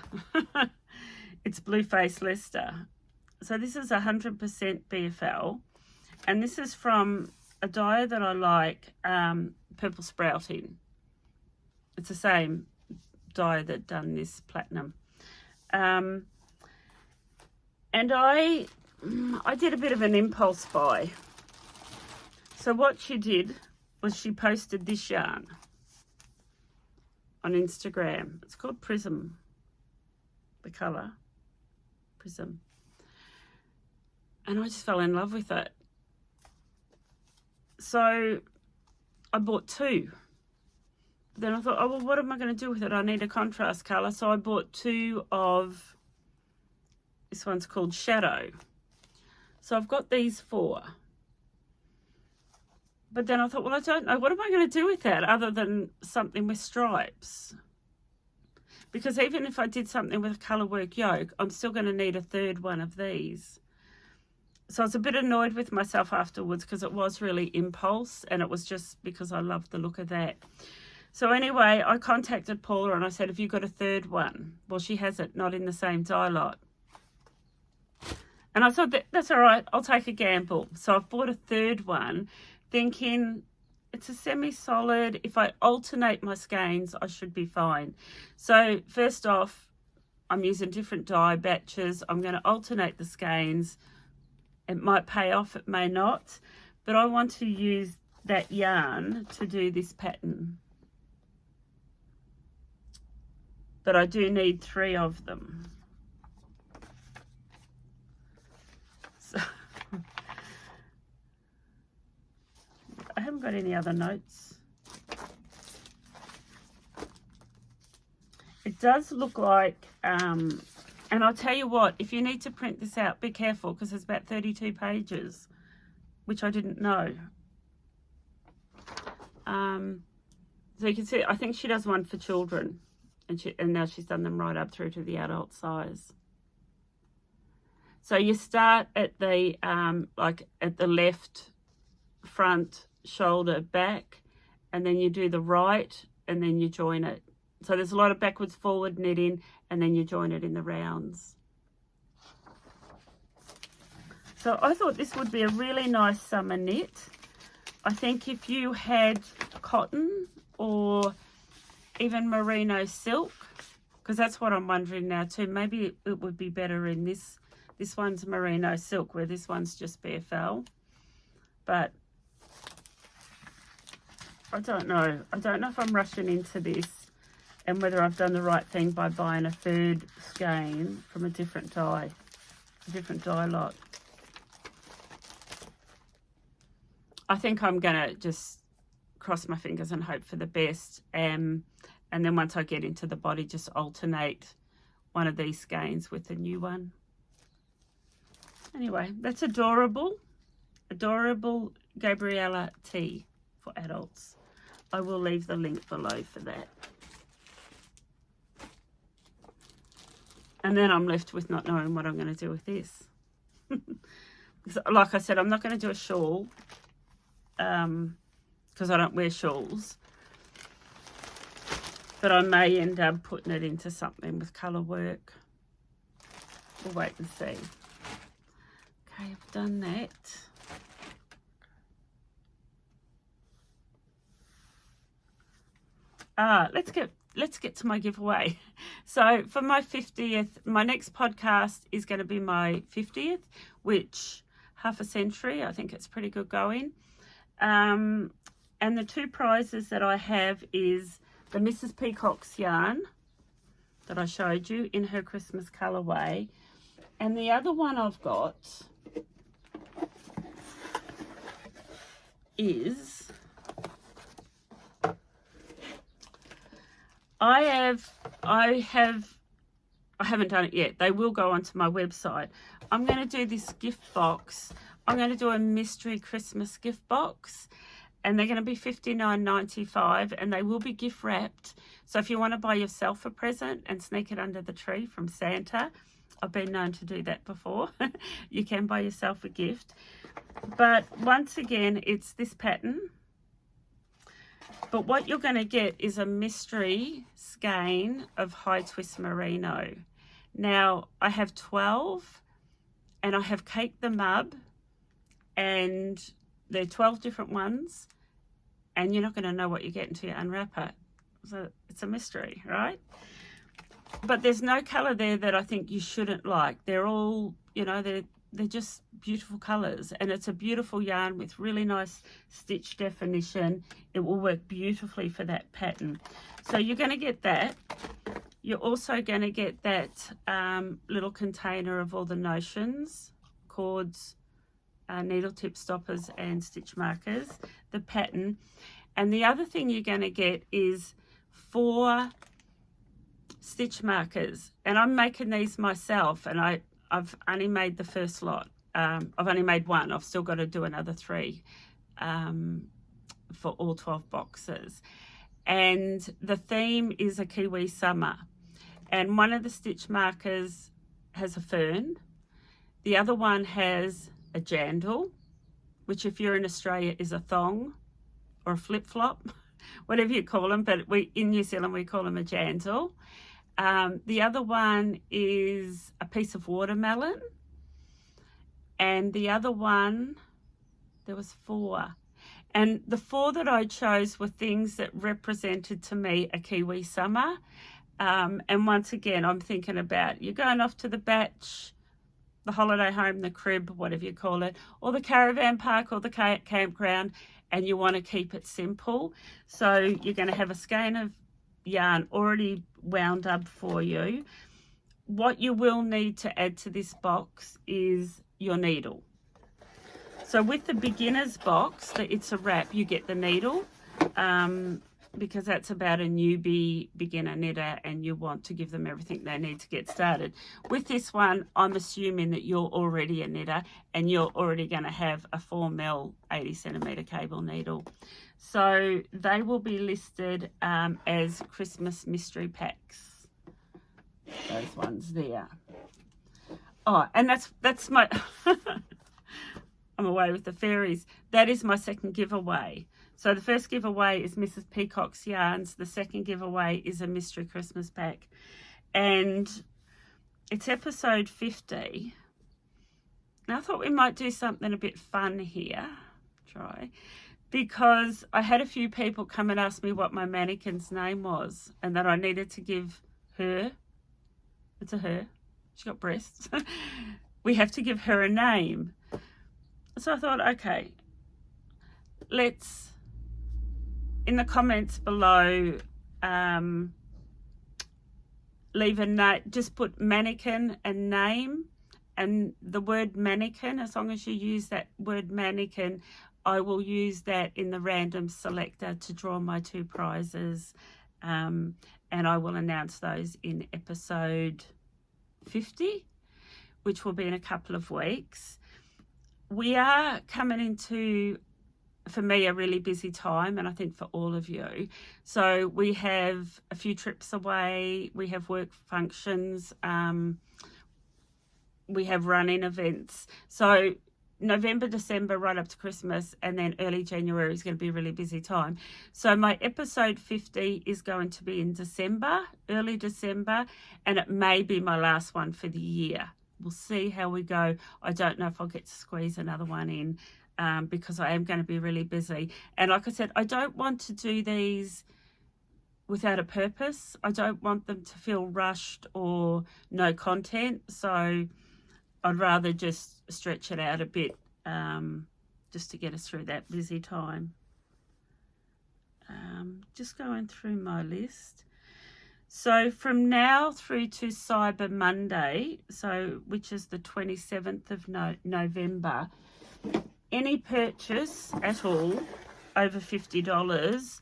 It's Blue Face Leicester. So this is 100% BFL, and this is from a dyer that I like, Purple Sprouting. It's the same dyer that done this platinum. And I did a bit of an impulse buy. So what she did was she posted this yarn on Instagram. It's called Prism. the colour, Prism. And I just fell in love with it. So I bought 2. Then I thought, oh, well, what am I going to do with it? I need a contrast colour. So I bought 2 of, this one's called Shadow. So I've got these 4. But then I thought, well, I don't know. What am I going to do with that other than something with stripes? Because even if I did something with a colour work yoke, I'm still going to need a 3rd one of these. So I was a bit annoyed with myself afterwards because it was really impulse, and it was just because I loved the look of that. So anyway, I contacted Paula and I said, have you got a 3rd one? Well, she has it, not in the same dye lot. And I thought, that's all right, I'll take a gamble. So I've bought a 3rd one, thinking it's a semi-solid. If I alternate my skeins, I should be fine. So first off, I'm using different dye batches. I'm going to alternate the skeins. It might pay off, it may not. But I want to use that yarn to do this pattern. But I do need 3 of them. So I haven't got any other notes. It does look like, and I'll tell you what, if you need to print this out, be careful because it's about 32 pages, which I didn't know. So you can see, I think she does one for children. And now she's done them right up through to the adult size. So you start at the like at the left, front, shoulder, back, and then you do the right, and then you join it. So there's a lot of backwards, forward knitting, and then you join it in the rounds. So I thought this would be a really nice summer knit. I think if you had cotton or even merino silk, because that's what I'm wondering now too, maybe it would be better in this one's merino silk, where this one's just BFL. But I don't know if I'm rushing into this and whether I've done the right thing by buying a 3rd skein from a different dye lot. I think I'm gonna just cross my fingers and hope for the best, and then once I get into the body, just alternate one of these skeins with a new one. Anyway, that's adorable Gabriella T for adults. I will leave the link below for that. And then I'm left with not knowing what I'm going to do with this. Like I said, I'm not going to do a shawl because I don't wear shawls. But I may end up putting it into something with colour work. We'll wait and see. Okay, I've done that. Let's get to my giveaway. So for my 50th, my next podcast is going to be my 50th, which half a century, I think it's pretty good going. And the 2 prizes that I have is the Mrs Peacock's yarn that I showed you in her Christmas colourway. And the other one I've got is, I haven't done it yet. They will go onto my website. I'm going to do this gift box. I'm going to do a mystery Christmas gift box. And they're going to be $59.95, and they will be gift wrapped. So if you want to buy yourself a present and sneak it under the tree from Santa, I've been known to do that before. You can buy yourself a gift. But once again, it's this pattern. But what you're going to get is a mystery skein of high twist merino. Now, I have 12, and I have caked them up, and they're 12 different ones, and you're not going to know what you get until you unwrap it. So it's a mystery, right? But there's no colour there that I think you shouldn't like. They're all, you know, they're just beautiful colours, and it's a beautiful yarn with really nice stitch definition. It will work beautifully for that pattern. So you're going to get that. You're also going to get that little container of all the notions, cords, needle tip stoppers and stitch markers, the pattern. And the other thing you're going to get is 4 stitch markers. And I'm making these myself, and I've only made the first lot. I've only made 1. I've still got to do another 3 for all 12 boxes. And the theme is a Kiwi summer. And one of the stitch markers has a fern. The other one has a jandal, which if you're in Australia is a thong or a flip-flop, whatever you call them, but in New Zealand we call them a jandal. The other one is a piece of watermelon, and the other one, there was 4. And the 4 that I chose were things that represented to me a Kiwi summer. And once again, I'm thinking about you're going off to the batch, the holiday home, the crib, whatever you call it, or the caravan park or the campground, and you want to keep it simple. So you're going to have a skein of yarn already wound up for you. What you will need to add to this box is your needle. So with the beginner's box, it's a wrap, you get the needle, because that's about a newbie beginner knitter and you want to give them everything they need to get started. With this one, I'm assuming that you're already a knitter and you're already going to have a 4mm 80cm cable needle. So they will be listed as Christmas mystery packs. Those ones there. Oh, and that's my... I'm away with the fairies. That is my second giveaway. So the first giveaway is Mrs Peacock Yarns. The second giveaway is a mystery Christmas pack. And it's episode 50. Now I thought we might do something a bit fun here. Because I had a few people come and ask me what my mannequin's name was and that I needed to give her, it's a her, she got breasts, we have to give her a name. So I thought, okay, let's, in the comments below, leave a note, just put mannequin and name, and the word mannequin, as long as you use that word mannequin, I will use that in the random selector to draw my 2 prizes, and I will announce those in episode 50, which will be in a couple of weeks. We are coming into, for me, a really busy time, and I think for all of you. So we have a few trips away, we have work functions, we have run-in events. So November, December, right up to Christmas, and then early January is going to be a really busy time. So my episode 50 is going to be in December, early December, and it may be my last one for the year. We'll see how we go. I don't know if I'll get to squeeze another one in because I am going to be really busy. And like I said, I don't want to do these without a purpose. I don't want them to feel rushed or no content. So I'd rather just stretch it out a bit just to get us through that busy time. Just going through my list. So from now through to Cyber Monday, so which is the 27th of November, any purchase at all over $50,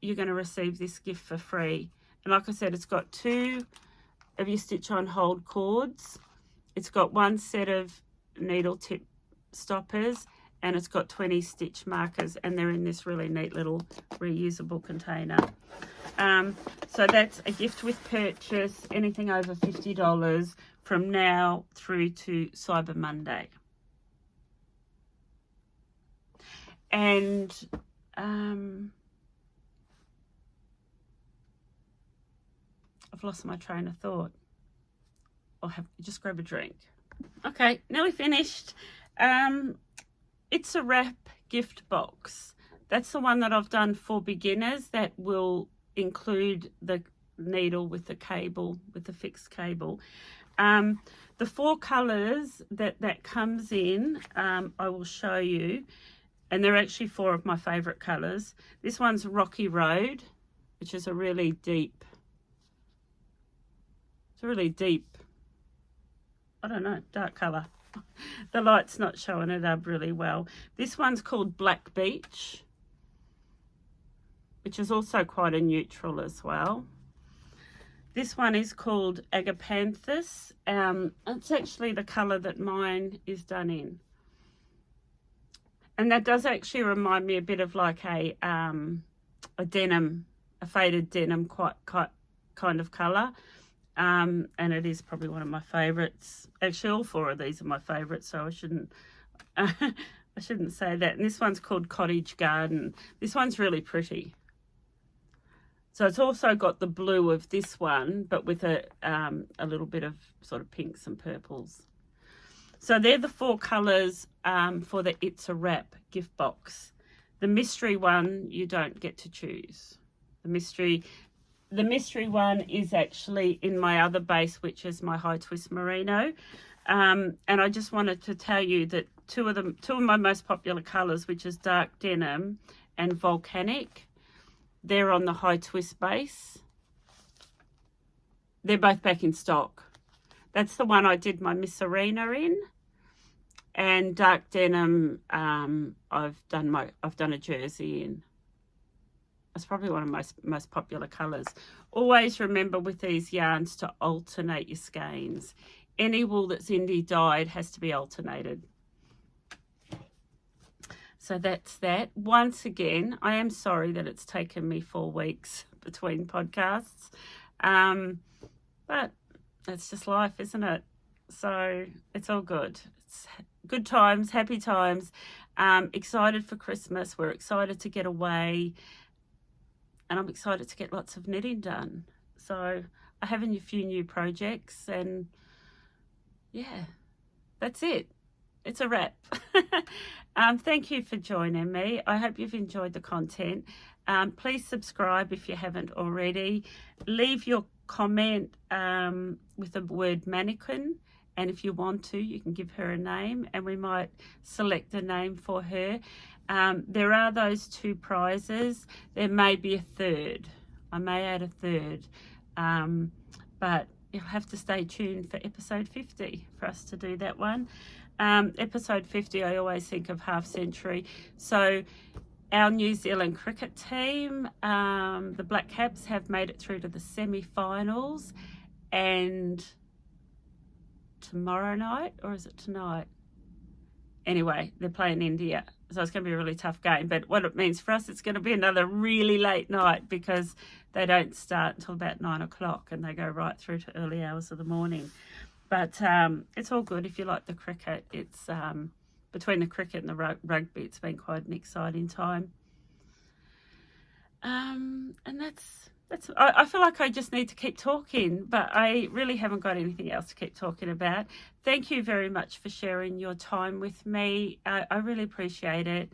you're going to receive this gift for free. And like I said, it's got 2 of your stitch on hold cords. It's got 1 set of needle tip stoppers, and it's got 20 stitch markers, and they're in this really neat little reusable container. So that's a gift with purchase, anything over $50 from now through to Cyber Monday. And I've lost my train of thought. I'll just grab a drink. Okay, nearly finished. It's a wrap gift box. That's the one that I've done for beginners. That will include the needle with the cable, with the fixed cable. The 4 colours that comes in, I will show you. And they're actually 4 of my favourite colours. This one's Rocky Road, which is a really deep It's a really deep, I don't know, dark colour. The light's not showing it up really well. This one's called Black Beach, which is also quite a neutral as well. This one is called Agapanthus. It's actually the colour that mine is done in. And that does actually remind me a bit of like a denim, a faded denim quite kind of colour. And it is probably one of my favourites. Actually, all four of these are my favourites, so I shouldn't I shouldn't say that. And this one's called Cottage Garden. This one's really pretty. So it's also got the blue of this one, but with a little bit of sort of pinks and purples. So they're the four colours for the It's a Wrap gift box. The mystery one you don't get to choose. The mystery one is actually in my other base, which is my high twist merino. And I just wanted to tell you that two of my most popular colours, which is dark denim and volcanic, they're on the high twist base. They're both back in stock. That's the one I did my Miss Arena in. And dark denim, I've done a jersey in. It's probably one of my most popular colours. Always remember with these yarns to alternate your skeins. Any wool that's indie dyed has to be alternated. So that's that. Once again, I am sorry that it's taken me 4 weeks between podcasts. But it's just life, isn't it? So it's all good. It's good times, happy times. Excited for Christmas. We're excited to get away. And I'm excited to get lots of knitting done. So I have a few new projects, and yeah, that's it. It's a wrap. Thank you for joining me. I hope you've enjoyed the content. Please subscribe if you haven't already. Leave your comment with the word Mannequin. And if you want to, you can give her a name and we might select a name for her. There are those 2 prizes. There may be a third. I may add a third. But you'll have to stay tuned for episode 50 for us to do that one. Episode 50, I always think of half century. So our New Zealand cricket team, the Black Caps, have made it through to the semi-finals. And tomorrow night, or is it tonight? Anyway, they're playing India. So it's going to be a really tough game. But what it means for us, it's going to be another really late night because they don't start until about 9 o'clock and they go right through to early hours of the morning. But it's all good if you like the cricket. It's between the cricket and the rugby, it's been quite an exciting time. And that's I feel like I just need to keep talking, but I really haven't got anything else to keep talking about. Thank you very much for sharing your time with me. I really appreciate it.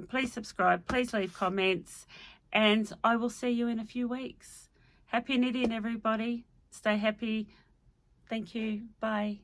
Please subscribe, please leave comments, and I will see you in a few weeks. Happy knitting, everybody. Stay happy. Thank you. Bye.